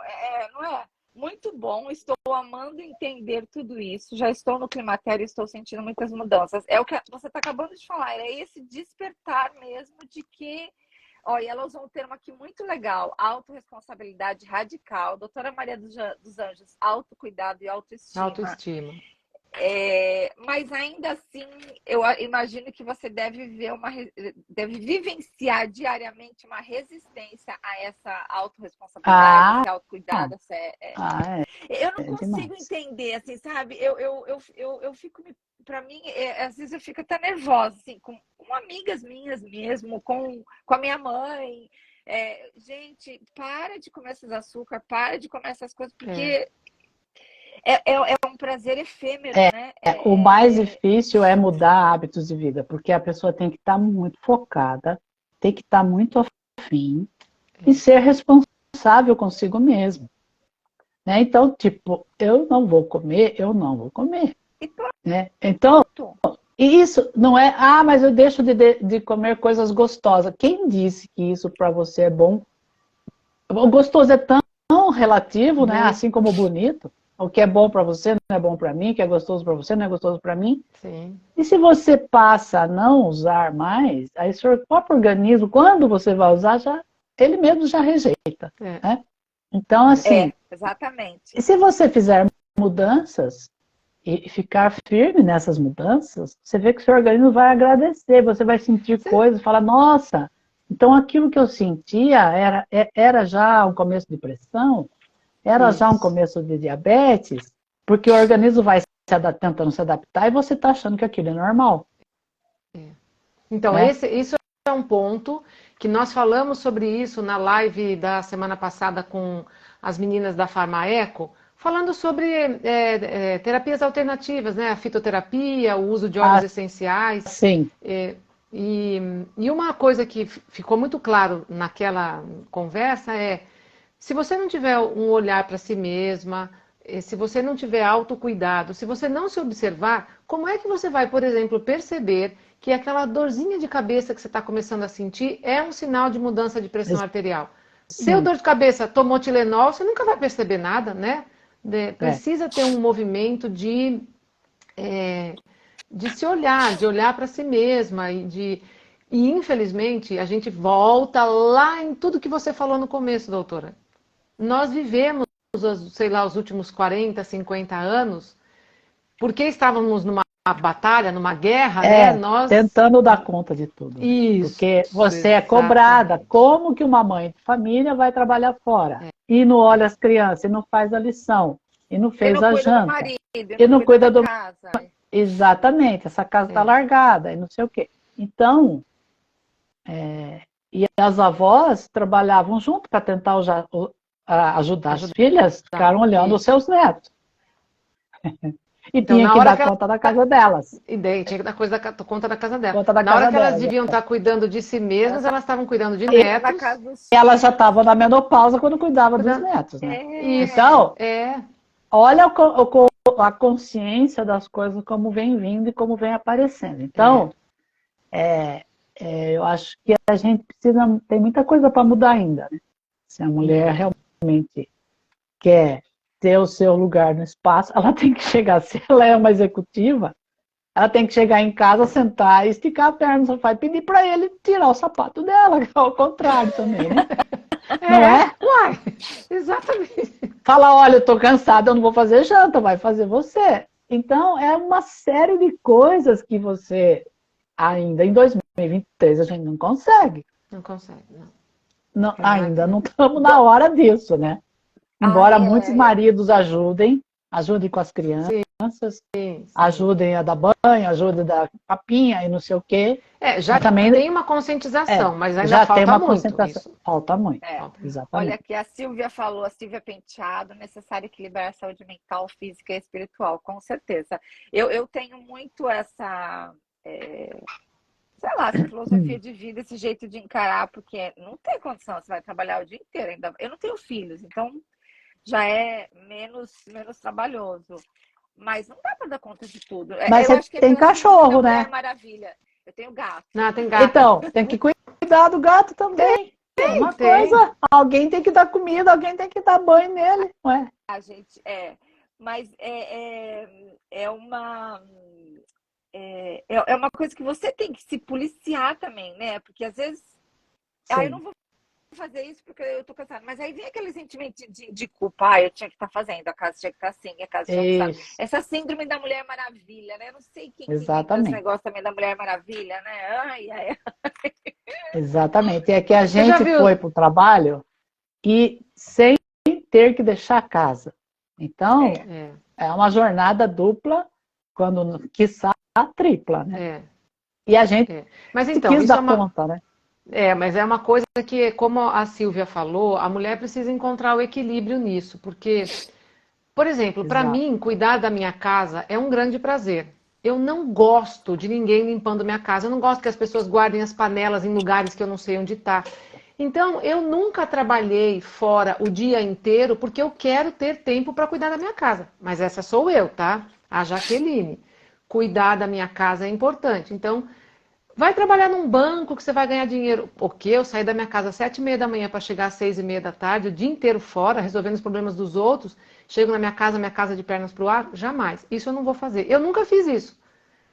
Não é? Muito bom, estou amando entender tudo isso. Já estou no climatério e estou sentindo muitas mudanças. É o que você está acabando de falar, é esse despertar mesmo de que... E ela usou um termo aqui muito legal, autorresponsabilidade radical. Doutora Maria dos Anjos, autocuidado e autoestima. Mas ainda assim, eu imagino que você deve vivenciar diariamente uma resistência a essa autorresponsabilidade, Ah, esse autocuidado. Eu não é consigo demais. entender, assim, sabe? Eu fico, para mim, às vezes eu fico até nervosa, assim, com amigas minhas mesmo, com a minha mãe. Gente, para de comer esses açúcar, para de comer essas coisas, porque é um prazer efêmero, né? O mais difícil é mudar hábitos de vida, porque a pessoa tem que estar muito focada, tem que estar muito afim e ser responsável consigo mesmo. Né? Então, tipo, eu não vou comer, E pronto. né? Então, e isso não é, mas eu deixo de comer coisas gostosas. Quem disse que isso para você é bom? O gostoso é tão relativo, né? Assim como o bonito. O que é bom para você não é bom para mim, o que é gostoso para você não é gostoso para mim. Sim. E se você passa a não usar mais, aí o seu próprio organismo, quando você vai usar, ele mesmo já rejeita. Né? Então, assim, exatamente. E se você fizer mudanças e ficar firme nessas mudanças, você vê que o seu organismo vai agradecer, você vai sentir coisas, falar, nossa, então aquilo que eu sentia era já um começo de pressão, era já um começo de diabetes, porque o organismo vai tentando se adaptar e você está achando que aquilo é normal. Então, isso é um ponto que nós falamos sobre isso na live da semana passada com as meninas da Farmaeco, falando sobre terapias alternativas, né? A fitoterapia, o uso de óleos essenciais. Sim. E uma coisa que ficou muito claro naquela conversa se você não tiver um olhar para si mesma, se você não tiver autocuidado, se você não se observar, como é que você vai, por exemplo, perceber que aquela dorzinha de cabeça que você está começando a sentir é um sinal de mudança de pressão arterial? Deu dor de cabeça, tomou Tilenol, você nunca vai perceber nada, né? Precisa ter um movimento de se olhar, de olhar para si mesma e infelizmente a gente volta lá em tudo que você falou no começo, doutora. Nós vivemos, sei lá, os últimos 40, 50 anos, porque estávamos numa batalha, numa guerra, né? Nós tentando dar conta de tudo. Né? Isso. Porque você é cobrada. Como que uma mãe de família vai trabalhar fora? E não olha as crianças, e não faz a lição, e não fez a janta. Do marido, e não cuida da casa. Exatamente, essa casa está largada, e não sei o quê. Então, e as avós trabalhavam junto para tentar ajudar as filhas, ficaram olhando os seus netos. E então, tinha que dar conta da casa delas. E daí tinha que dar conta da casa delas. Na hora que elas deviam estar cuidando de si mesmas, elas estavam cuidando de netos. E elas já estavam na menopausa quando cuidavam dos netos, né? Então, olha a consciência das coisas como vem vindo e como vem aparecendo. Então, eu acho que a gente tem muita coisa para mudar ainda, né? Se a mulher realmente quer ter o seu lugar no espaço, ela tem que chegar, se ela é uma executiva, ela tem que chegar em casa, sentar, esticar a perna no sofá e pedir para ele tirar o sapato dela, que é o contrário também, né? Não é? Uai, exatamente. Fala, olha, eu tô cansada, eu não vou fazer janta, vai fazer você. Então, é uma série de coisas que você, ainda em 2023, a gente não consegue. Não consegue, não. Ainda não estamos na hora disso, né? Embora muitos maridos ajudem com as crianças, ajudem a dar banho, ajudem a dar papinha e não sei o quê. Já também tem uma conscientização, mas ainda já falta tem uma muito. conscientização. Falta muito. Exatamente. Olha que a Silvia falou, a Silvia Penteado, necessário equilibrar a saúde mental, física e espiritual, com certeza. Eu tenho muito essa... sei lá, essa filosofia de vida, esse jeito de encarar, porque não tem condição, você vai trabalhar o dia inteiro ainda. Eu não tenho filhos, então já é menos trabalhoso. Mas não dá para dar conta de tudo. Mas eu acho que tem cachorro, né? Maravilha. Eu tenho gato. Não, tem gato. Então, tem que cuidar do gato também. Tem uma coisa. Alguém tem que dar comida, alguém tem que dar banho nele. Ué. A gente mas é uma coisa que você tem que se policiar também, né? Porque às vezes eu não vou fazer isso porque eu tô cansada. Mas aí vem aquele sentimento de culpa. Ah, eu tinha que estar fazendo, a casa tinha que estar assim, a casa tinha que estar... Isso, Essa síndrome da Mulher Maravilha, né? Eu não sei quem que inventou esse exatamente. negócio também da Mulher Maravilha, né? Ai, ai, Exatamente. É que a Você já gente foi viu? para o trabalho e sem ter que deixar a casa. Então, é. É, é uma jornada dupla, quando quiçá tripla, né? é, E a gente é. Mas então, quis isso é dar uma. conta, né? Mas é uma coisa que, como a Silvia falou, a mulher precisa encontrar o equilíbrio nisso, porque, por exemplo, para Exato. mim, cuidar da minha casa é um grande prazer. Eu não gosto de ninguém limpando minha casa, eu não gosto que as pessoas guardem as panelas em lugares que eu não sei onde está. Então, eu nunca trabalhei fora o dia inteiro porque eu quero ter tempo para cuidar da minha casa. Mas essa sou eu, tá? A Jaqueline. Cuidar da minha casa é importante. Então, vai trabalhar num banco que você vai ganhar dinheiro. Porque eu saí da minha casa às 7h30 da manhã para chegar às 6h30 da tarde, o dia inteiro fora, resolvendo os problemas dos outros. Chego na minha casa de pernas para o ar? Jamais. Isso eu não vou fazer. Eu nunca fiz isso.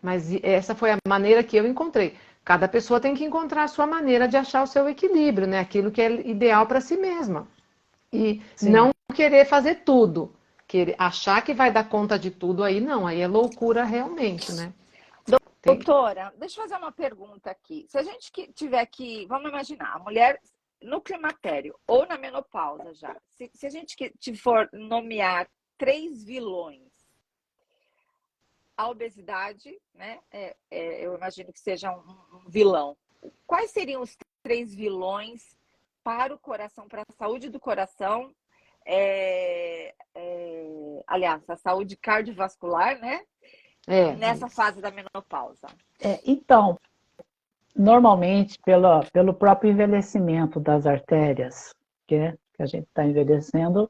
Mas essa foi a maneira que eu encontrei. Cada pessoa tem que encontrar a sua maneira de achar o seu equilíbrio, né? Aquilo que é ideal para si mesma. E não Sim. querer fazer tudo. Querer achar que vai dar conta de tudo aí, não. Aí é loucura realmente, né? Tem... Doutora, deixa eu fazer uma pergunta aqui. Se a gente tiver que, vamos imaginar, a mulher no climatério ou na menopausa já, se a gente te for nomear 3 vilões, a obesidade, né? Eu imagino que seja um vilão. Quais seriam os 3 vilões para o coração, para a saúde do coração? Aliás, a saúde cardiovascular, né? Nessa Isso. fase da menopausa. Então, normalmente, pelo próprio envelhecimento das artérias, que a gente está envelhecendo,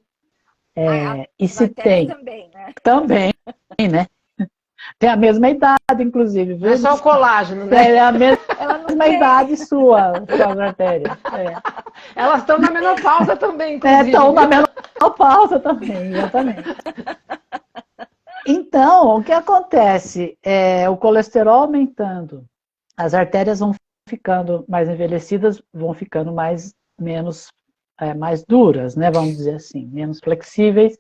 e As se artérias tem também, né? também, né? Tem a mesma idade, inclusive, Não é viu? só o colágeno, né? É a Ela não mesma tem. idade sua, suas artérias. Elas estão na menopausa também, inclusive, Estão na viu? menopausa também, exatamente. Então, o que acontece? O colesterol aumentando, as artérias vão ficando mais envelhecidas, vão ficando mais duras, né? Vamos dizer assim, menos flexíveis.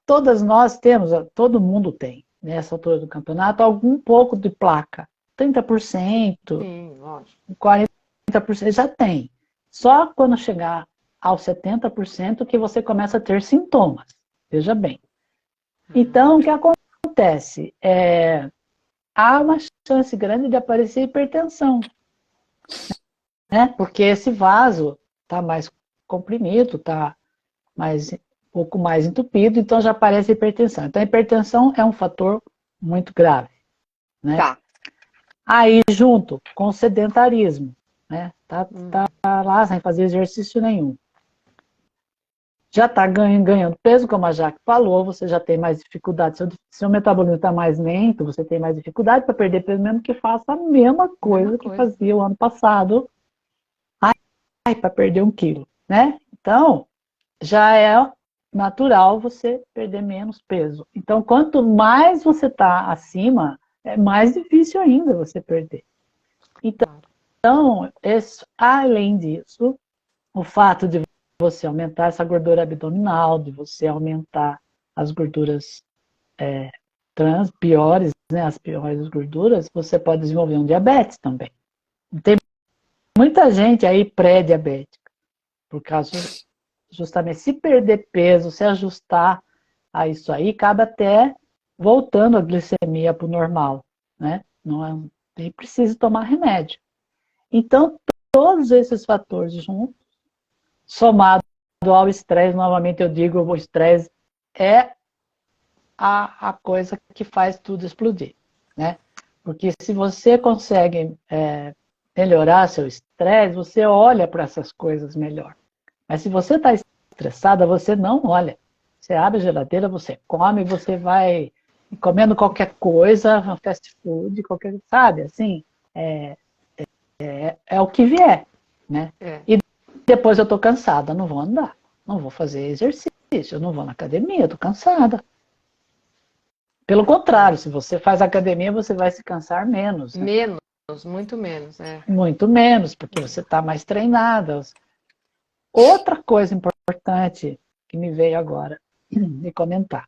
Todas nós temos, todo mundo tem, nessa altura do campeonato, algum pouco de placa. 30%, Sim, lógico. 40% já tem. Só quando chegar aos 70% que você começa a ter sintomas. Veja bem. Então, o que acontece? Há uma chance grande de aparecer hipertensão, né? Porque esse vaso está mais comprimido, está um pouco mais entupido, então já aparece hipertensão. Então, a hipertensão é um fator muito grave, né? Tá. Aí, junto com o sedentarismo, né? Tá Uhum. lá sem fazer exercício nenhum. Já está ganhando peso, como a Jaque falou, você já tem mais dificuldade. Seu metabolismo está mais lento, você tem mais dificuldade para perder peso, mesmo que faça a mesma Mesma coisa que coisa. fazia o ano passado, para perder 1 quilo, né? Então, já é natural você perder menos peso. Então, quanto mais você está acima, é mais difícil ainda você perder. Claro. Então, além disso, o fato de você aumentar essa gordura abdominal, de você aumentar as gorduras piores, né, as piores gorduras, você pode desenvolver um diabetes também. Tem muita gente aí pré-diabética, por causa justamente se perder peso, se ajustar a isso aí, acaba até voltando a glicemia para o normal, né? Não é, nem precisa tomar remédio. Então, todos esses fatores juntos, somado ao estresse, novamente eu digo, o estresse é a coisa que faz tudo explodir, né? Porque se você consegue melhorar seu estresse, você olha para essas coisas melhor. Mas se você está estressada, você não olha. Você abre a geladeira, você come, você vai comendo qualquer coisa, fast food, sabe, assim, é o que vier, né? É. E depois eu tô cansada, não vou andar, não vou fazer exercício, eu não vou na academia, eu tô cansada. Pelo contrário, se você faz academia, você vai se cansar menos, né? Menos, muito menos, é. Muito menos, porque você está mais treinada. Outra coisa importante que me veio agora de comentar.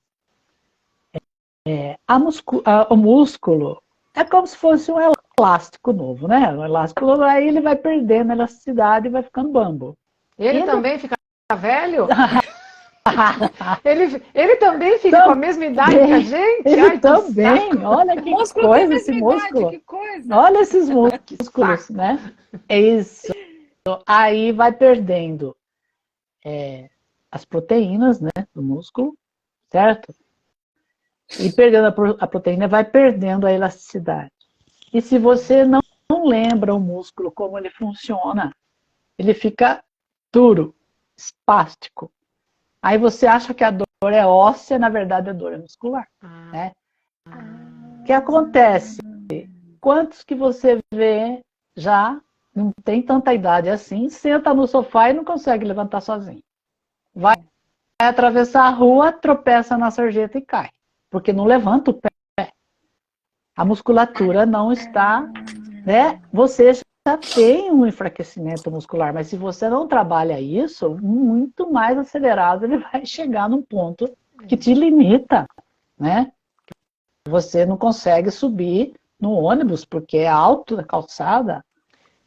O músculo é como se fosse um elástico novo, né? Um elástico novo, aí ele vai perdendo a elasticidade e vai ficando bambo. Ele também fica velho? Ele também fica com a mesma idade que a gente? Ele Ai, que também, saco. olha que músculo coisa tem a esse mesma idade, músculo. que coisa. Olha esses Que músculos, saco. né? É isso. Aí vai perdendo as proteínas, né, do músculo, certo? E perdendo a proteína, vai perdendo a elasticidade. E se você não lembra o músculo como ele funciona, ele fica duro, espástico. Aí você acha que a dor é óssea, na verdade a dor é muscular, né? O que acontece? Quantos que você vê já não tem tanta idade assim, senta no sofá e não consegue levantar sozinho? Vai atravessar a rua, tropeça na sarjeta e cai, porque não levanta o pé. A musculatura não está, né? Você já tem um enfraquecimento muscular, mas se você não trabalha isso, muito mais acelerado ele vai chegar num ponto que te limita, né? Você não consegue subir no ônibus porque é alto da calçada.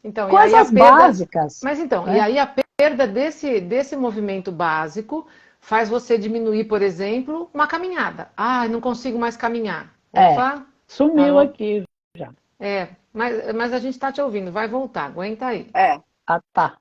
Então, e aí a Coisas perda. básicas. Mas então, né? e aí a perda desse movimento básico faz você diminuir, por exemplo, uma caminhada. Ah, não consigo mais caminhar. Opa, Sumiu parou. aqui já. Mas a gente está te ouvindo, vai voltar, aguenta aí. Ah, tá.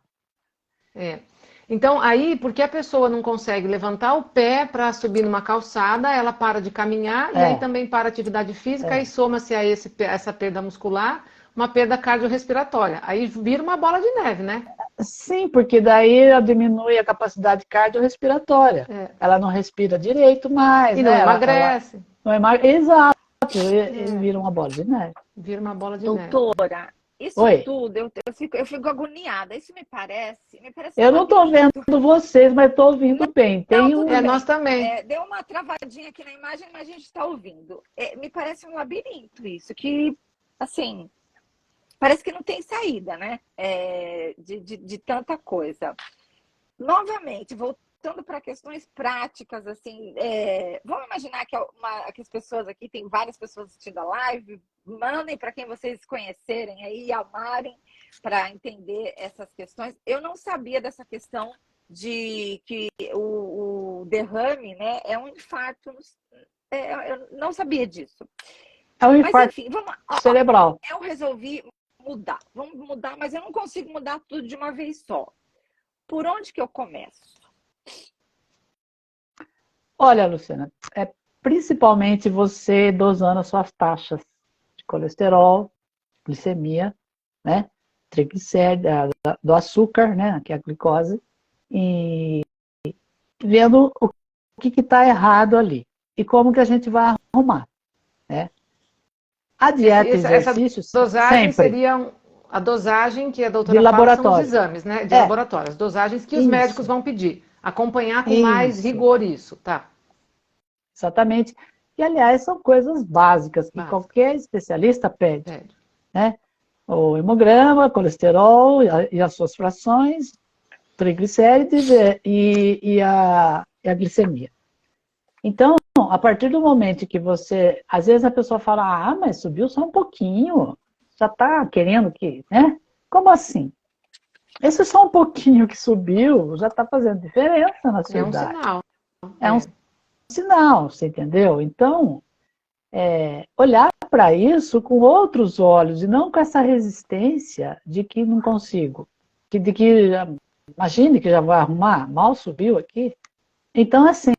Então, aí, porque a pessoa não consegue levantar o pé para subir numa calçada, ela para de caminhar e aí também para a atividade física e soma-se a essa perda muscular uma perda cardiorrespiratória. Aí vira uma bola de neve, né? Sim, porque daí ela diminui a capacidade cardiorrespiratória. Ela não respira direito mais, E né? não emagrece. Não emagrece. Exato. Ele vira uma bola de neve. Vira uma bola de neve. Doutora, isso Oi. tudo, eu fico agoniada. Isso me parece Eu não estou vendo vocês, mas estou ouvindo bem. Tem tudo bem. Nós também. Deu uma travadinha aqui na imagem, mas a gente está ouvindo. Me parece um labirinto isso, que, assim, parece que não tem saída, né? De tanta coisa. Novamente, voltando para questões práticas, assim, vamos imaginar que as pessoas aqui, tem várias pessoas assistindo a live, mandem para quem vocês conhecerem aí, amarem, para entender essas questões. Eu não sabia dessa questão de que o derrame, né, é um infarto. Eu não sabia disso. É um infarto mas, enfim, cerebral. Eu resolvi mudar. Vamos mudar, mas eu não consigo mudar tudo de uma vez só. Por onde que eu começo? Olha, Luciana, principalmente você dosando as suas taxas de colesterol, glicemia, né? Triglicéridos, do açúcar, né? Que é a glicose, e vendo o que está errado ali e como que a gente vai arrumar, né? A dieta e exercício essa dosagem sempre. seria a dosagem que a doutora De fala são os laboratório. exames, né? De laboratório, as dosagens que os médicos vão pedir. Acompanhar com mais rigor isso, tá? Exatamente. E, aliás, são coisas básicas que qualquer especialista pede. Né? O hemograma, colesterol e as suas frações, triglicérides e a glicemia. Então, a partir do momento que você... Às vezes a pessoa fala, mas subiu só um pouquinho, já está querendo que... né? Como assim? Esse só um pouquinho que subiu já está fazendo diferença na sua idade. Sinal. É um sinal, você entendeu? Então, olhar para isso com outros olhos e não com essa resistência de que não consigo. Imagine que já vai arrumar, mal subiu aqui. Então, assim,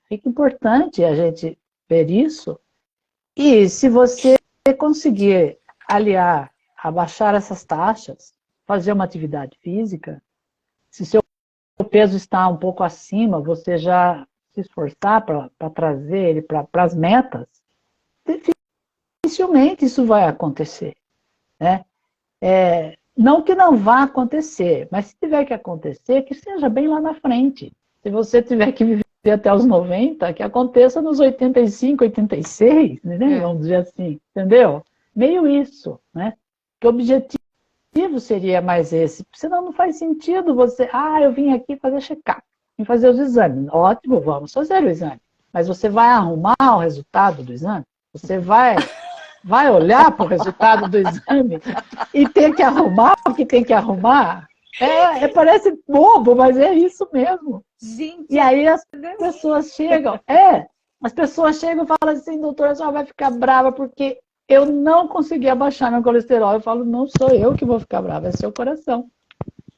fica importante a gente ver isso. E se você conseguir aliar, abaixar essas taxas, fazer uma atividade física, se seu peso está um pouco acima, você já se esforçar para trazer ele para as metas, dificilmente isso vai acontecer. Né? Não que não vá acontecer, mas se tiver que acontecer, que seja bem lá na frente. Se você tiver que viver até os 90, que aconteça nos 85, 86, né? Vamos dizer assim, entendeu? meio isso, né? Que o objetivo seria mais esse. Senão não faz sentido você, eu vim aqui fazer check-up, vim fazer os exames. Ótimo, vamos fazer o exame. Mas você vai arrumar o resultado do exame? Você vai olhar para o resultado do exame e ter que arrumar o que tem que arrumar? Parece bobo, mas é isso mesmo. Gente, e aí as pessoas chegam e falam assim, doutora, a senhora vai ficar brava porque eu não consegui abaixar meu colesterol. Eu falo, não sou eu que vou ficar brava, é seu coração,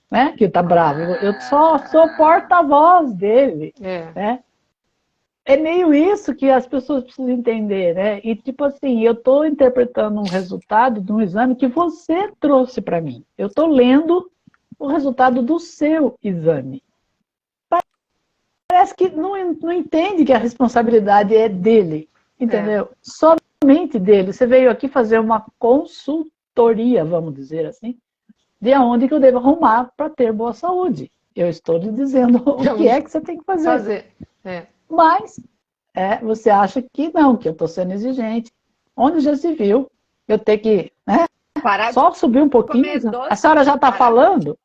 né, que está bravo. Eu só sou porta-voz dele, né? É meio isso que as pessoas precisam entender, né? E tipo assim, eu estou interpretando um resultado de um exame que você trouxe para mim. Eu estou lendo o resultado do seu exame. Parece que não entende que a responsabilidade é dele, entendeu? Somente dele. Você veio aqui fazer uma consultoria, vamos dizer assim, de onde que eu devo arrumar para ter boa saúde. Eu estou lhe dizendo o que é que você tem que fazer. Mas você acha que não, que eu estou sendo exigente. Onde já se viu, eu tenho que só subir um pouquinho. A senhora já está falando?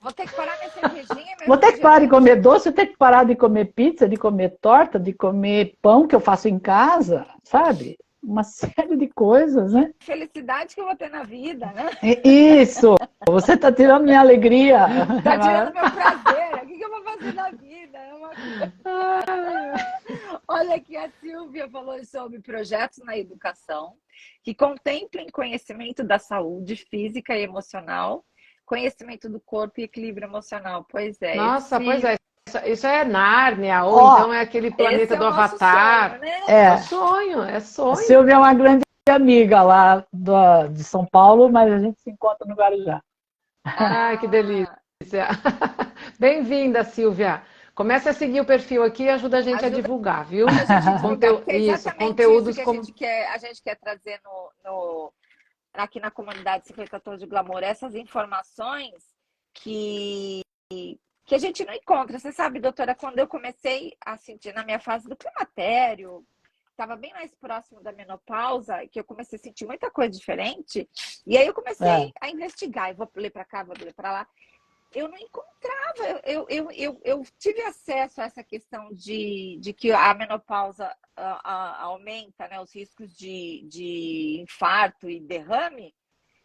Vou ter que parar minha cervejinha. Vou ter que parar de comer doce, vou ter que parar de comer pizza, de comer torta, de comer pão que eu faço em casa, sabe? Uma série de coisas, né? Felicidade que eu vou ter na vida, né? Isso! Você está tirando minha alegria. Está tirando meu prazer. O que eu vou fazer na vida? Olha aqui, a Silvia falou sobre projetos na educação que contemplem conhecimento da saúde física e emocional, conhecimento do corpo e equilíbrio emocional. Pois é. Nossa, pois é. Isso é Nárnia, ou então é aquele planeta do Avatar. Sonho, né? É sonho. A Silvia é uma grande amiga lá de São Paulo, mas a gente se encontra no Guarujá. Ai, que delícia. Bem-vinda, Silvia. Comece a seguir o perfil aqui e ajuda a gente a divulgar, viu? Isso, conteúdos isso que a gente quer trazer aqui na comunidade 50 Tons de Glamour, essas informações que a gente não encontra. Você sabe, doutora, quando eu comecei a sentir na minha fase do climatério, estava bem mais próximo da menopausa, que eu comecei a sentir muita coisa diferente, e aí eu comecei a investigar, eu vou ler para cá, vou ler para lá. Eu não encontrava, eu tive acesso a essa questão de que a menopausa aumenta, né, os riscos de infarto e derrame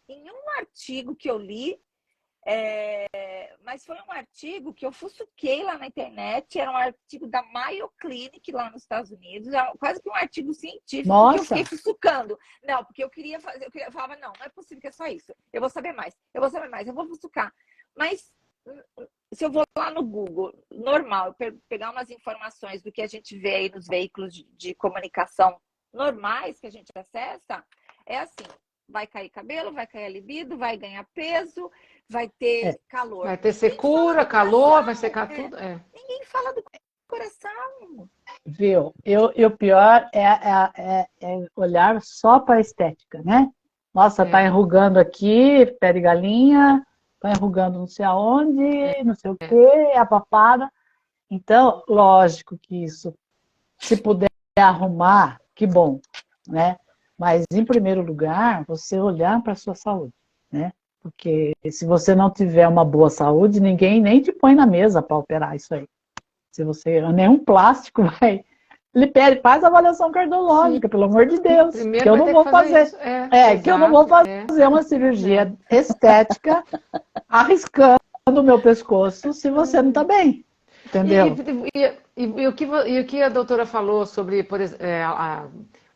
em um artigo que eu li, mas foi um artigo que eu fuçuquei lá na internet, era um artigo da Mayo Clinic lá nos Estados Unidos, quase que um artigo científico. Nossa. Que eu fiquei fuçucando. Não, porque eu falava, não é possível que é só isso, eu vou saber mais, eu vou fuçucar. Mas se eu vou lá no Google, normal, pegar umas informações do que a gente vê aí nos veículos de comunicação normais que a gente acessa, é assim, vai cair cabelo, vai cair a libido, vai ganhar peso, vai ter calor. Vai ter secura, calor, vai secar tudo. Ninguém fala do coração. Viu? E o pior é olhar só para a estética, né? Nossa, tá enrugando aqui, pé de galinha, tá enrugando não sei aonde, não sei o quê, a papada. Então, lógico que isso, se puder arrumar, que bom, né? Mas, em primeiro lugar, você olhar para a sua saúde, né? Porque se você não tiver uma boa saúde, ninguém nem te põe na mesa para operar isso aí. Se você, nenhum plástico vai... Ele pede, faz avaliação cardiológica, pelo amor de Deus. Primeiro que eu não vou fazer. Que eu não vou fazer uma cirurgia estética arriscando o meu pescoço se você não está bem. Entendeu? E o que a doutora falou sobre, por exemplo,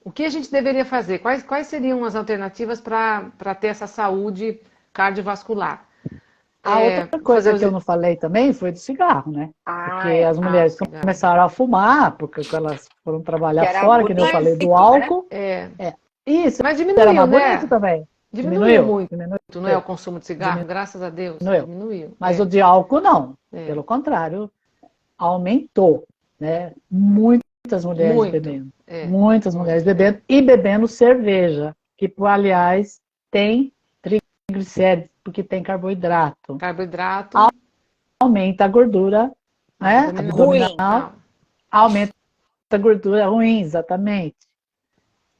o que a gente deveria fazer? Quais seriam as alternativas para ter essa saúde cardiovascular? A outra coisa que eu não falei também foi do cigarro, né? Porque as mulheres começaram a fumar, porque elas foram trabalhar fora, que nem eu falei, do álcool. Isso, mas diminuiu, era mais bonito também. Diminuiu muito, não é o consumo de cigarro, graças a Deus. Diminuiu. Mas o de álcool não. Pelo contrário, aumentou, né? Muitas mulheres bebendo. Muitas mulheres bebendo e bebendo cerveja, que, aliás, tem triglicéridos, porque tem carboidrato. Aumenta a gordura, né? Abdominal. Aumenta a gordura ruim, exatamente.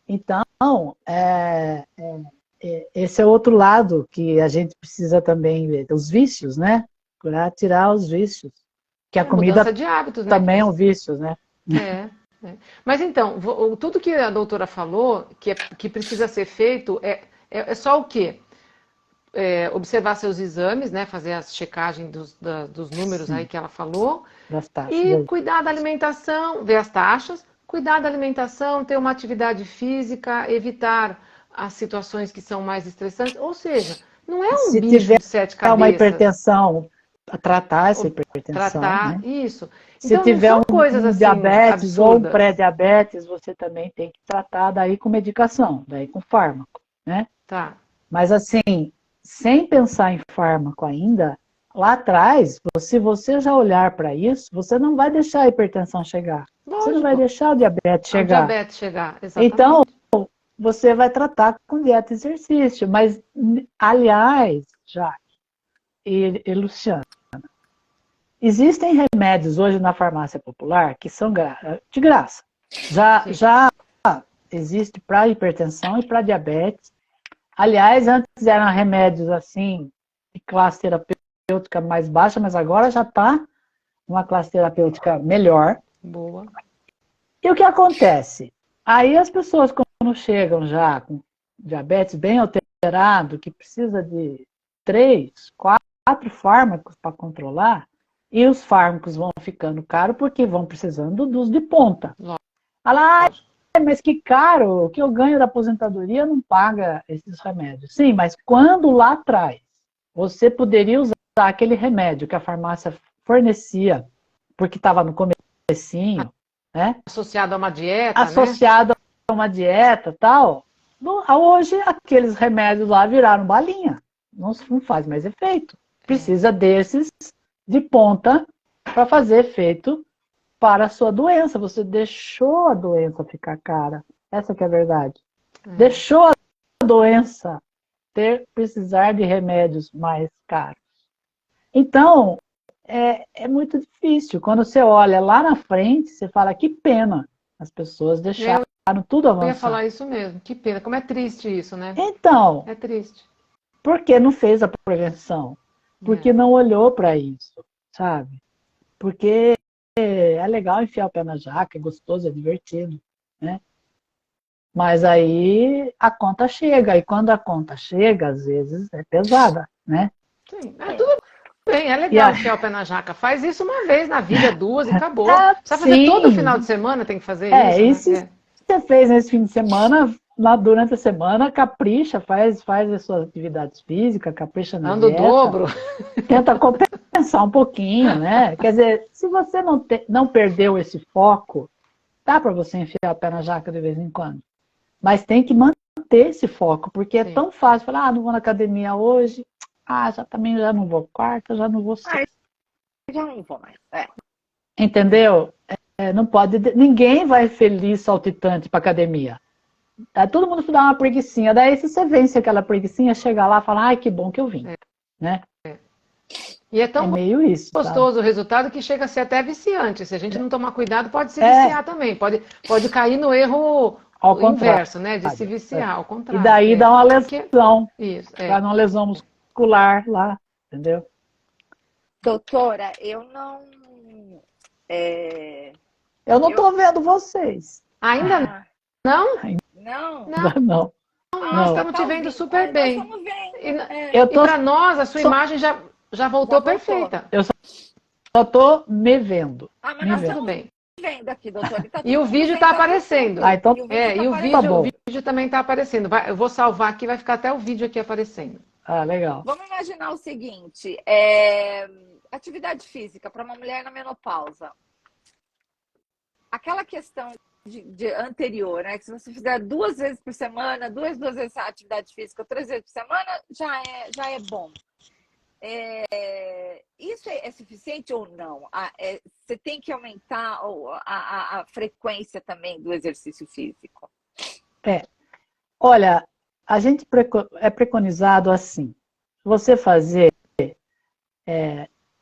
Então, esse é outro lado que a gente precisa também ver, os vícios, né? Procurar tirar os vícios. Que a comida Mudança de hábitos, né? também é um vício, né? É. Mas então, tudo que a doutora falou, que precisa ser feito, é só o quê? Observar seus exames, né? Fazer as checagens dos números aí Sim, que ela falou, das e taxas. cuidar da alimentação, ver as taxas, cuidar da alimentação, ter uma atividade física, evitar as situações que são mais estressantes. Ou seja, não é um Se bicho tiver de sete uma cabeças. hipertensão, tratar essa hipertensão, Tratar né? isso. Se Então, não tiver são coisas um assim diabetes ou um absurdas. pré-diabetes, você também tem que tratar daí com medicação, daí com fármaco, né? Tá. Mas assim, sem pensar em fármaco ainda, lá atrás, se você já olhar para isso, você não vai deixar a hipertensão chegar. Você não vai Lógico. deixar o diabetes O chegar. diabetes chegar, Então, exatamente. você vai tratar com dieta e exercício. Mas, aliás, Jaque e Luciano, existem remédios hoje na farmácia popular que são de graça. Sim. Já existe para hipertensão e para diabetes. Aliás, antes eram remédios assim, de classe terapêutica mais baixa, mas agora já está uma classe terapêutica melhor. Boa. E o que acontece? Aí as pessoas, quando chegam já com diabetes bem alterado, que precisa de 3, 4 fármacos para controlar, e os fármacos vão ficando caros porque vão precisando dos de ponta. Fala, Lógico. mas que caro, o que eu ganho da aposentadoria não paga esses remédios. Sim, mas quando lá atrás você poderia usar aquele remédio que a farmácia fornecia, porque estava no comecinho, né? Associado a uma dieta, né? Associado a uma dieta e tal, hoje aqueles remédios lá viraram balinha. Não faz mais efeito. Precisa desses de ponta para fazer efeito para a sua doença. Você deixou a doença ficar cara. Essa que é a verdade. Deixou a doença precisar de remédios mais caros. Então, é muito difícil. Quando você olha lá na frente, você fala, que pena. As pessoas deixaram tudo Eu ia avançar. falar isso mesmo. Que pena. Como é triste isso, né? Então, É triste. por que não fez a prevenção? Porque não olhou para isso, sabe? Porque é legal enfiar o pé na jaca, é gostoso, é divertido, né? Mas aí a conta chega, e quando a conta chega, às vezes é pesada, né? Sim. Tudo bem, é E legal aí, enfiar o pé na jaca. Faz isso uma vez na vida, duas e acabou. Precisa fazer todo final de sim, semana, tem que fazer isso, e né? se você fez nesse fim de semana, lá durante a semana, capricha, faz as suas atividades físicas, capricha na Anda o dieta, dobro. tenta compensar um pouquinho, né? Quer dizer, se você não perdeu esse foco, dá para você enfiar o pé na jaca de vez em quando. Mas tem que manter esse foco, porque é Sim. tão fácil falar, não vou na academia hoje, já não vou quarta, já não vou sexta. Já não vou mais. Entendeu? Não pode, ninguém vai feliz, saltitante para academia. Todo mundo dá uma preguicinha. Daí, se você vence aquela preguicinha, chega lá e fala, ai, que bom que eu vim. Né? E é É tão meio isso, sabe? gostoso o resultado que chega a ser até viciante. Se a gente não tomar cuidado, pode se viciar também. Pode cair no erro Ao contrário. inverso, né? De se viciar, ao E contrário. daí dá uma Porque lesão, isso, dá uma lesão muscular lá, entendeu? Doutora, eu não. Eu não tô vendo vocês. Ainda não? Não? Não. Nós estamos te Tá vendo ouvindo? super Nós bem. estamos vendo. Eu E tô, para nós, a sua imagem já voltou Já voltou. perfeita. eu só tô me vendo. Mas Me nós vendo. Tudo estamos bem. vendo aqui, doutora. E, tá E todo o mundo vídeo vendo está ao vivo. aparecendo. Então, E o vídeo tá tá bom. O vídeo também está aparecendo. Eu vou salvar aqui, vai ficar até o vídeo aqui aparecendo. Legal. Vamos imaginar o seguinte: atividade física para uma mulher na menopausa. Aquela questão de anterior, né? Que se você fizer 2 vezes por semana, duas vezes a atividade física, 3 vezes por semana, já é bom. Isso é suficiente ou não? Você tem que aumentar a frequência também do exercício físico. Olha, a gente é preconizado assim, você fazer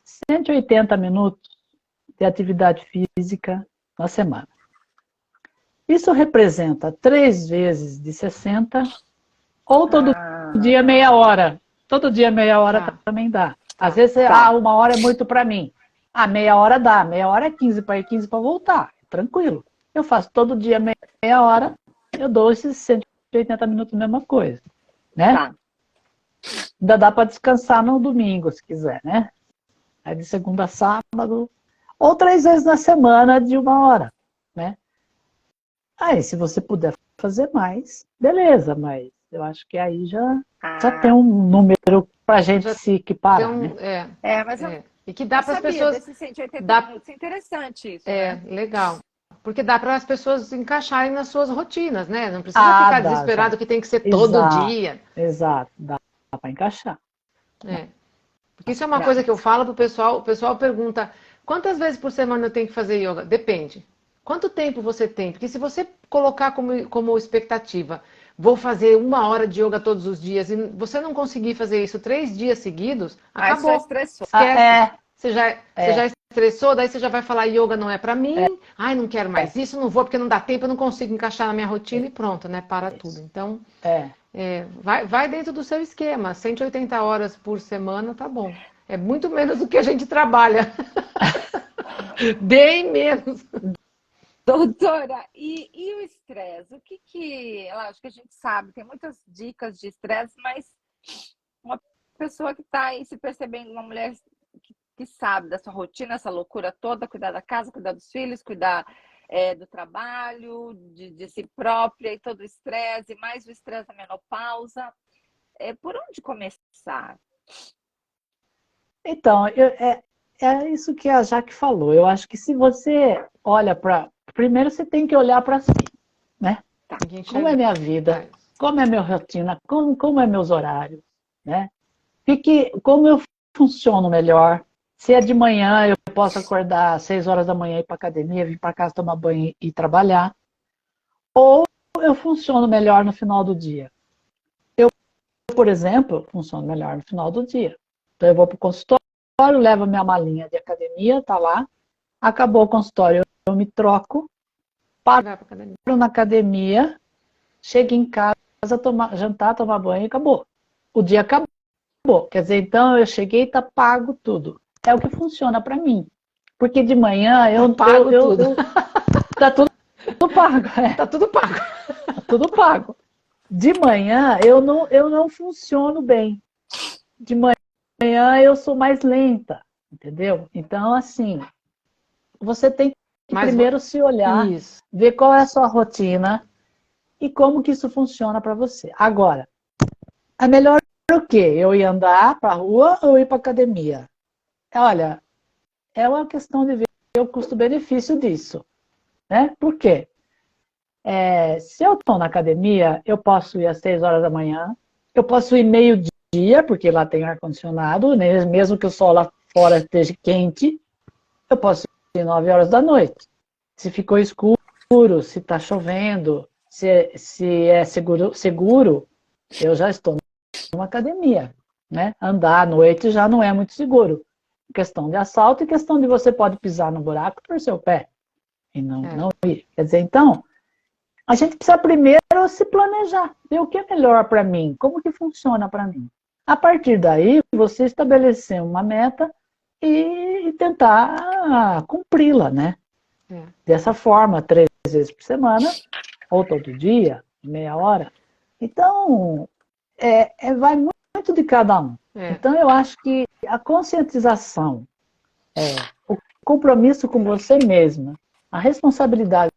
180 minutos de atividade física na semana. Isso representa 3 vezes de 60, Ou todo dia meia hora. Todo dia meia hora Tá. também dá. Às vezes, Tá. uma hora é muito para mim. Meia hora dá. Meia hora é 15 para ir, 15 para voltar. Tranquilo. Eu faço todo dia meia hora, eu dou esses 180 minutos, mesma coisa. Né? Tá. Ainda dá para descansar no domingo, se quiser, né? Aí de segunda a sábado. Ou 3 vezes na semana de 1 hora, né? Aí, se você puder fazer mais, beleza, mas eu acho que aí já tem um número pra gente Já se equiparar, Tem né? Mas eu E que dá para as sabia pessoas. desses 180 Dá, minutos. Interessante isso, né? legal. Porque dá para as pessoas encaixarem nas suas rotinas, né? Não precisa ficar Dá, já. desesperado que tem que ser todo Exato, dia. exato, dá pra encaixar. É. Porque isso é uma Dá. coisa que eu falo pro pessoal. O pessoal pergunta: quantas vezes por semana eu tenho que fazer yoga? Depende. Quanto tempo você tem? Porque se você colocar como expectativa, vou fazer 1 hora de yoga todos os dias, e você não conseguir fazer isso 3 dias seguidos, Aí só acabou. estressou. Esquece. Você já É. estressou, daí você já vai falar: yoga não é pra mim, ai, não quero mais isso, não vou porque não dá tempo, eu não consigo encaixar na minha rotina e pronto, né? Para tudo. Então, É. vai dentro do seu esquema. 180 horas por semana tá bom. É muito menos do que a gente trabalha. Bem menos. Doutora, e o estresse? O que acho que a gente sabe, tem muitas dicas de estresse, mas uma pessoa que está aí se percebendo, uma mulher que sabe da sua rotina, essa loucura toda, cuidar da casa, cuidar dos filhos, cuidar do trabalho, de si própria e todo o estresse, e mais o estresse da menopausa. Por onde começar? Então, é isso que a Jaque falou. Eu acho que se você olha para. Primeiro você tem que olhar para si, né? Como é minha vida? Como é minha rotina? Como é meus horários? Né? Como eu funciono melhor? Se é de manhã, eu posso acordar às 6 horas da manhã, ir para academia, vir para casa tomar banho e trabalhar. Ou eu funciono melhor no final do dia. Eu, por exemplo, funciono melhor no final do dia. Então eu vou para o consultório, levo a minha malinha de academia, tá lá. Acabou o consultório, eu me troco, paro na academia, chego em casa, jantar, tomar banho e acabou. O dia acabou. Quer dizer, então eu cheguei e tá pago tudo. É o que funciona para mim. Porque de manhã tá tudo pago. Tá tudo pago. Tá tudo pago. De manhã eu não funciono bem. De manhã eu sou mais lenta, entendeu? Então, assim, você tem que primeiro se olhar, ver qual é a sua rotina e como que isso funciona para você. Agora, é melhor o quê? Eu ir andar para a rua ou ir para academia? Olha, é uma questão de ver o custo-benefício disso. Né? Por quê? Se eu estou na academia, eu posso ir às 6 horas da manhã, eu posso ir meio-dia, porque lá tem ar-condicionado, né? Mesmo que o sol lá fora esteja quente, eu posso ir 9 horas da noite. Se ficou escuro, se está chovendo, se é seguro, eu já estou numa academia. Né? Andar à noite já não é muito seguro. Questão de assalto e questão de você pode pisar no buraco por seu pé e não ir. Quer dizer, então, a gente precisa primeiro se planejar, ver o que é melhor para mim, como que funciona para mim. A partir daí, você estabelecer uma meta e tentar cumpri-la, né? Dessa forma, 3 vezes por semana, ou todo dia, meia hora. Então, vai muito de cada um. Então, eu acho que a conscientização, o compromisso com você mesma, a responsabilidade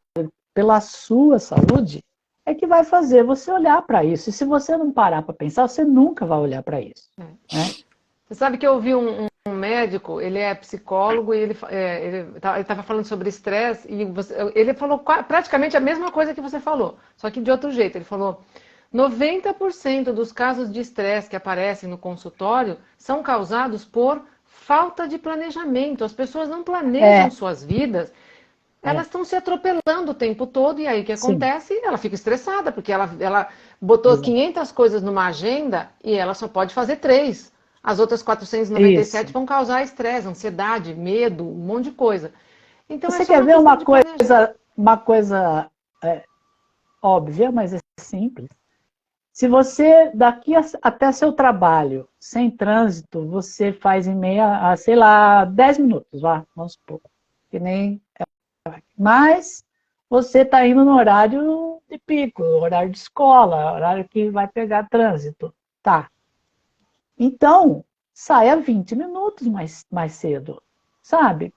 pela sua saúde, é que vai fazer você olhar para isso. E se você não parar para pensar, você nunca vai olhar para isso. Né? Você sabe que eu ouvi um médico, ele é psicólogo, e ele estava falando sobre estresse, e ele falou praticamente a mesma coisa que você falou, só que de outro jeito. Ele falou: 90% dos casos de estresse que aparecem no consultório são causados por falta de planejamento. As pessoas não planejam suas vidas, elas estão se atropelando o tempo todo, e aí o que acontece? Ela fica estressada, porque ela botou 500 coisas numa agenda e ela só pode fazer 3. As outras 497 vão causar estresse, ansiedade, medo, um monte de coisa. Então, você quer ver uma coisa óbvia, mas é simples? Se você, até seu trabalho, sem trânsito, você faz em meia, sei lá, 10 minutos, vamos supor. Que nem... Mas você está indo no horário de pico, horário de escola, horário que vai pegar trânsito. Tá. Então, saia 20 minutos mais cedo, sabe?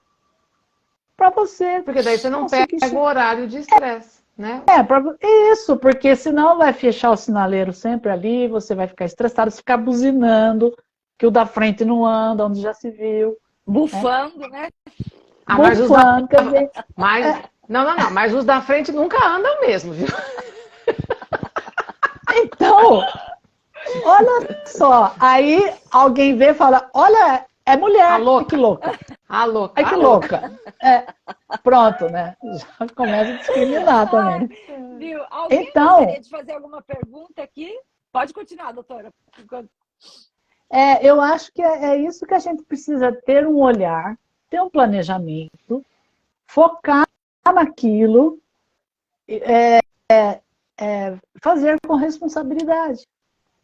Para você... Porque daí você não conseguir pega o horário de estresse, né? Isso, porque senão vai fechar o sinaleiro sempre ali, você vai ficar estressado, ficar buzinando, que o da frente não anda, onde já se viu. Bufando, né? Mas os Bufando, quer dizer... mas os da frente nunca andam mesmo, viu? Então, olha só, aí alguém vê e fala, olha, é mulher, louca. que louca. A louca. Ai, que louca. Pronto, né? Já começa a discriminar também. Viu? Alguém Então, gostaria de fazer alguma pergunta aqui? Pode continuar, doutora. eu acho que é isso que a gente precisa ter um olhar, ter um planejamento, focar naquilo, fazer com responsabilidade.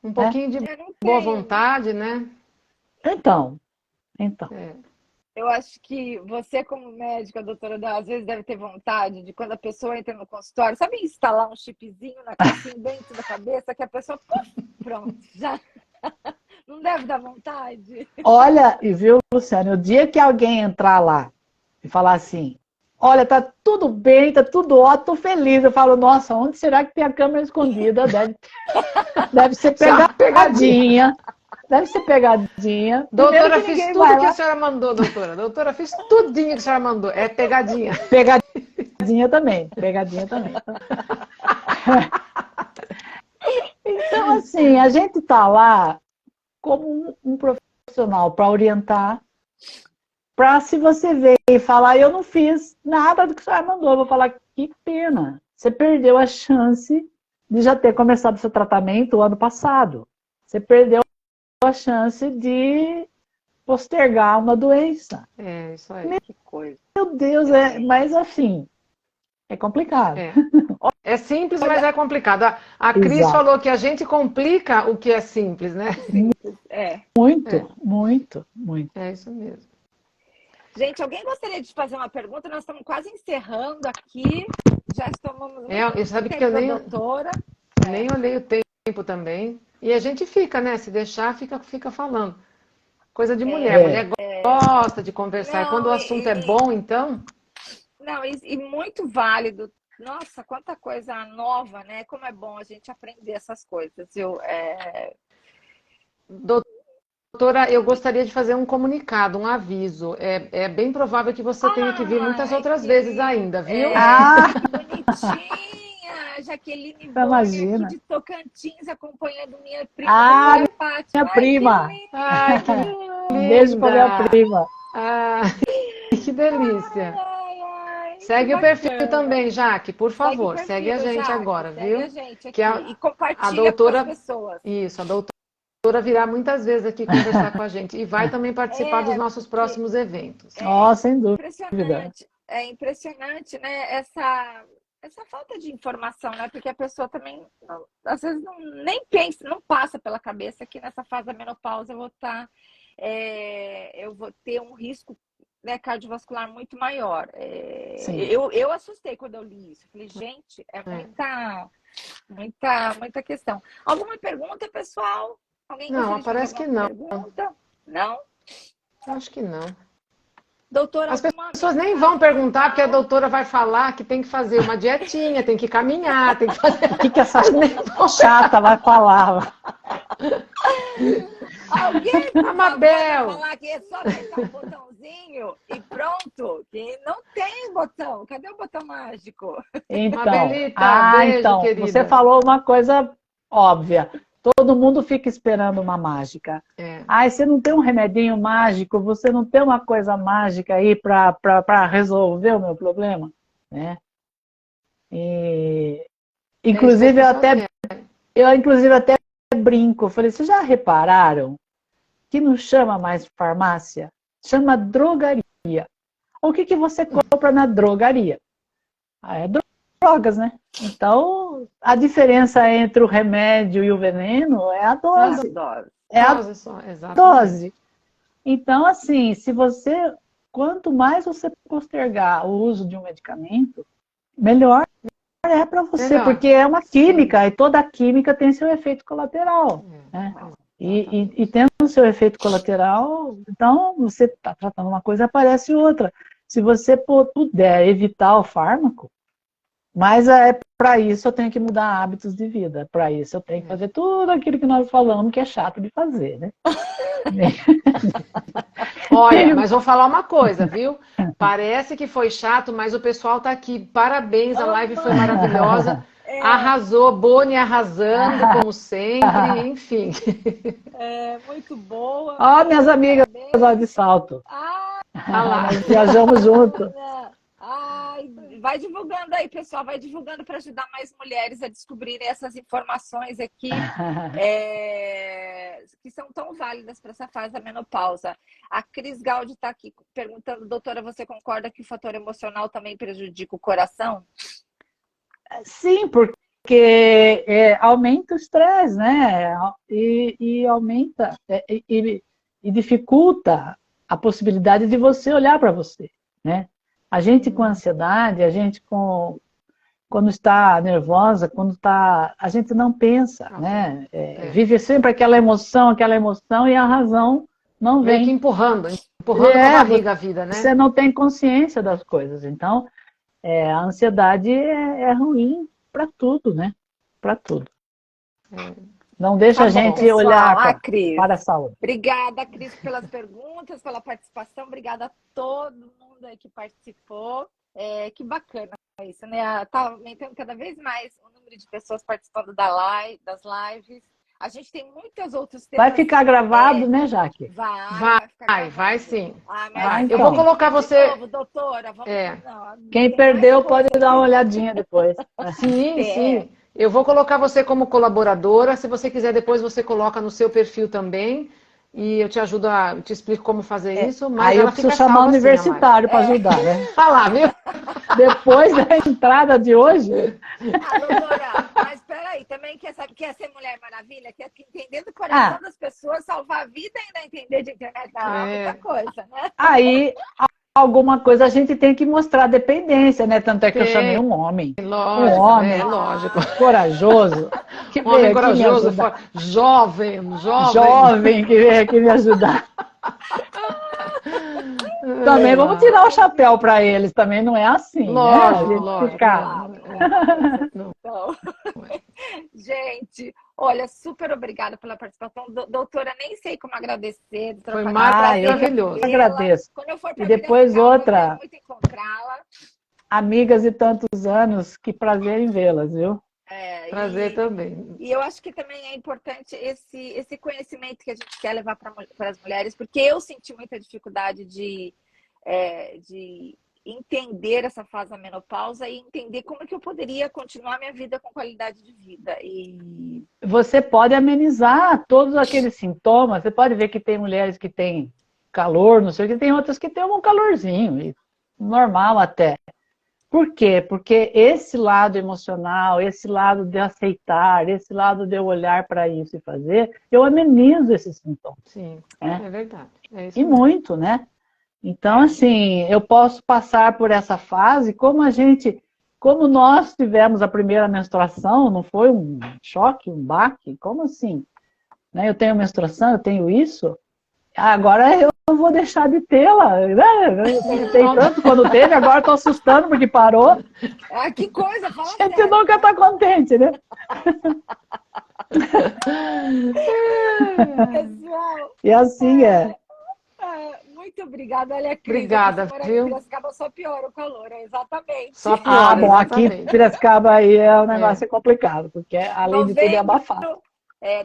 Um pouquinho de boa vontade, né? Então. Eu acho que você, como médica, doutora, às vezes deve ter vontade de quando a pessoa entra no consultório, sabe, instalar um chipzinho assim, dentro da cabeça, que a pessoa, pronto, já não deve dar vontade. Olha, e viu, Luciano, o dia que alguém entrar lá e falar assim, olha, tá tudo bem, tá tudo ótimo, tô feliz, eu falo, nossa, onde será que tem a câmera escondida? Deve ser pegadinha. Deve ser pegadinha. Doutora, fiz tudo que a senhora mandou, doutora. Doutora, fiz tudinho que a senhora mandou. É pegadinha. Pegadinha também. Então, assim, a gente tá lá como um profissional para orientar, para se você ver e falar, eu não fiz nada do que a senhora mandou, eu vou falar, que pena. Você perdeu a chance de já ter começado o seu tratamento o ano passado. Você perdeu a chance de postergar uma doença. Isso aí. Que coisa. Meu Deus, mas assim, é complicado. É simples, mas é complicado. A Cris falou que a gente complica o que é simples, né? Muito. É isso mesmo. Gente, alguém gostaria de fazer uma pergunta? Nós estamos quase encerrando aqui. Já estamos sabe que eu nem olhei o tempo também. E a gente fica, né? Se deixar, fica falando. Coisa de mulher. Mulher gosta de conversar. E quando o assunto é bom, então... Não, e muito válido. Nossa, quanta coisa nova, né? Como é bom a gente aprender essas coisas. Doutora, eu gostaria de fazer um comunicado, um aviso. É bem provável que você tenha que vir muitas outras vezes ainda, viu? Que bonitinha! Jaqueline Borne aqui de Tocantins, acompanhando minha prima. Minha prima! Ai, que um beijo pra minha prima. Que delícia! Segue o perfil também, Jaque, por favor. Segue a gente agora, viu? Segue a gente aqui e compartilha com as pessoas. Isso, a doutora virá muitas vezes aqui conversar com a gente e vai também participar dos nossos próximos eventos. Sem dúvida. É impressionante, né? Essa falta de informação, né? Porque a pessoa também, às vezes, nem pensa, não passa pela cabeça que nessa fase da menopausa eu vou ter um risco, né, cardiovascular muito maior. Eu assustei quando eu li isso. Falei, gente, muita questão. Alguma pergunta, pessoal? Alguém não, parece que não. Pergunta? Não? Acho que não. Doutora, as pessoas nem vão perguntar, porque a doutora vai falar que tem que fazer uma dietinha, tem que caminhar, tem que fazer... O que essa chata vai falar? Alguém vai falar que é só apertar um botãozinho e pronto, que não tem botão. Cadê o botão mágico? Então, beijo, então querida. Você falou uma coisa óbvia. Todo mundo fica esperando uma mágica. Você não tem um remedinho mágico, você não tem uma coisa mágica aí para resolver o meu problema, né? Inclusive, eu até brinco. Falei, vocês já repararam que não chama mais farmácia? Chama drogaria. O que você compra na drogaria? É drogas, né? Então, a diferença entre o remédio e o veneno é a dose. É a Dose só, exatamente. dose. Então, assim, quanto mais você postergar o uso de um medicamento, melhor é para você, Melhor. porque é uma química, e toda química tem seu efeito colateral, né? E tendo o seu efeito colateral, então você está tratando uma coisa, aparece outra. Se você puder evitar o fármaco, mas para isso eu tenho que mudar hábitos de vida. Para isso eu tenho que fazer tudo aquilo que nós falamos que é chato de fazer, né? Olha, mas vou falar uma coisa, viu? Parece que foi chato, mas o pessoal tá aqui. Parabéns, a live foi maravilhosa. Arrasou, Boni arrasando, como sempre, enfim. Muito boa. Ó, minhas amigas lá de salto. Nós viajamos junto. Ai, vai divulgando aí, pessoal, vai divulgando para ajudar mais mulheres a descobrirem essas informações aqui, que são tão válidas para essa fase da menopausa. A Cris Gaudi está aqui perguntando, doutora, você concorda que o fator emocional também prejudica o coração? Sim, porque aumenta o estresse, né? E aumenta e dificulta a possibilidade de você olhar para você, né? A gente com ansiedade, quando está nervosa, a gente não pensa, né? Vive sempre aquela emoção, e a razão não vem. Meio que empurrando com a barriga a vida, né? Você não tem consciência das coisas. Então, a ansiedade é ruim para tudo, né? Para tudo. Não deixa a gente pessoal, olhar Cris, para a saúde. Obrigada, Cris, pelas perguntas, pela participação. Obrigada a todo mundo aí que participou. Que bacana isso, né? Está aumentando cada vez mais o número de pessoas participando das lives. A gente tem muitos outros temas. Vai ficar gravado, né, Jaque? Vai sim. Então. Eu vou colocar você... De novo, doutora, vamos... Quem perdeu pode dar uma olhadinha depois. Sim. Eu vou colocar você como colaboradora. Se você quiser, depois você coloca no seu perfil também. E eu te ajudo, te explico como fazer isso. Mas aí eu preciso chamar o universitário para ajudar, né? Olha lá, viu? Depois da entrada de hoje. Doutora, mas peraí, também quer ser Mulher Maravilha? Quer entender do coração das pessoas, salvar a vida e ainda entender de internet? Não, muita coisa, né? Aí, alguma coisa a gente tem que mostrar dependência, né? Tanto é que eu chamei um homem. Lógico, um homem lógico. Corajoso. Que um homem corajoso, jovem. Que veio aqui me ajudar. Também vamos tirar o chapéu para eles, também não é assim, lógico. Não. Gente, olha, super obrigada pela participação. Doutora, nem sei como agradecer. Foi maravilhoso. Eu agradeço. Quando eu for e depois outra. Muito encontrá-la. Amigas de tantos anos, que prazer em vê-las, viu? Prazer também. E eu acho que também é importante esse conhecimento que a gente quer levar para as mulheres, porque eu senti muita dificuldade de entender essa fase da menopausa e entender como que eu poderia continuar minha vida com qualidade de vida. E você pode amenizar todos aqueles sintomas. Você pode ver que tem mulheres que têm calor, não sei o que, tem outras que têm um calorzinho, normal até. Por quê? Porque esse lado emocional, esse lado de aceitar, esse lado de eu olhar para isso e fazer, eu amenizo esses sintomas. Sim, é verdade. E muito, né? Então, assim, eu posso passar por essa fase como nós tivemos a primeira menstruação, não foi um choque, um baque? Como assim? Né? Eu tenho menstruação, eu tenho isso, agora eu vou deixar de tê-la. Né? Eu tentei tanto quando teve, agora estou assustando porque parou. Que coisa, fala a gente nunca está contente, né? Pessoal, e assim muito obrigada, olha, Cris. Obrigada, viu? Piracicaba só piora o calor, exatamente. Só piora, bom, aqui em Piracicaba aí o negócio é complicado, porque além de tudo é abafado.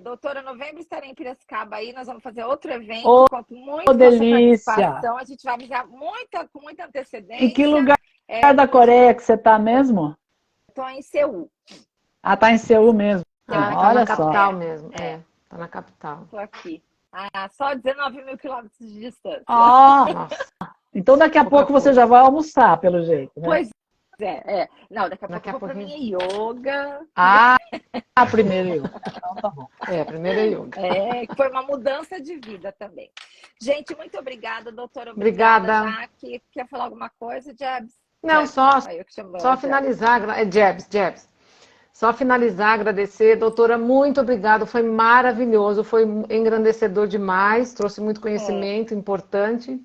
Doutora, novembro estarei em Piracicaba aí, nós vamos fazer outro evento, conto muito com delícia. Sua participação, a gente vai avisar com muita antecedência. Em que lugar da Coreia que você está mesmo? Estou em Seul. Tá em Seul mesmo. Tá na capital mesmo, tá na capital. Estou aqui. Só 19 mil quilômetros de distância. Nossa. Então daqui a pouco você já vai almoçar, pelo jeito, né? Pois quiser. Não, daqui a pouco Daqui a eu vou pra pouquinho. minha yoga. Ah, primeiro eu. Então tá bom. Primeiro é yoga. Que foi uma mudança de vida também. Gente, muito obrigada, doutora. Obrigada. Jaque. Quer falar alguma coisa, Jebs? Não, Jebs, só eu que chamo ela, Só Jebs. finalizar, Jebs. Só finalizar, agradecer. Doutora, muito obrigado. Foi maravilhoso, foi engrandecedor demais, trouxe muito conhecimento importante.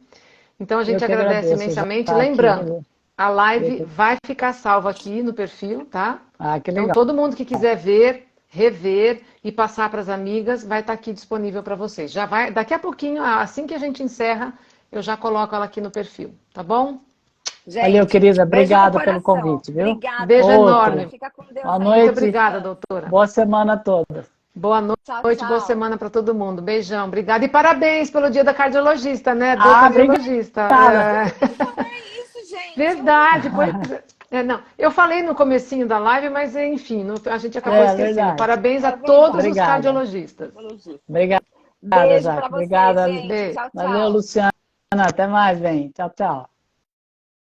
Então a gente Eu que agradece agradeço, já imensamente. tá aqui. Lembrando, a live Eu- vai ficar salva aqui no perfil, tá? Ah, que Então legal. todo mundo que quiser ver, rever e passar para as amigas, vai estar aqui disponível para vocês. Já vai, daqui a pouquinho, assim que a gente encerra, eu já coloco ela aqui no perfil, tá bom? Valeu, Gente, querida. beijo no Obrigado pelo coração. convite, viu? Obrigada, Beijo Outro. enorme. Fica com Deus Boa aí. Muito noite. obrigada, doutora. Boa semana toda. Boa Tchau, noite, boa tchau. semana para todo mundo. Beijão, obrigada. E parabéns pelo dia da cardiologista, né? Do Ah, cardiologista. É isso, gente. Verdade. Não, eu falei no comecinho da live, mas enfim, a gente acabou esquecendo. verdade. Parabéns a verdade. todos os Obrigada. cardiologistas. Obrigada, Beijo Jaque. pra vocês, Obrigada. gente. Beijo. Tchau, tchau. Valeu, Luciana. Até mais, bem. Tchau, tchau.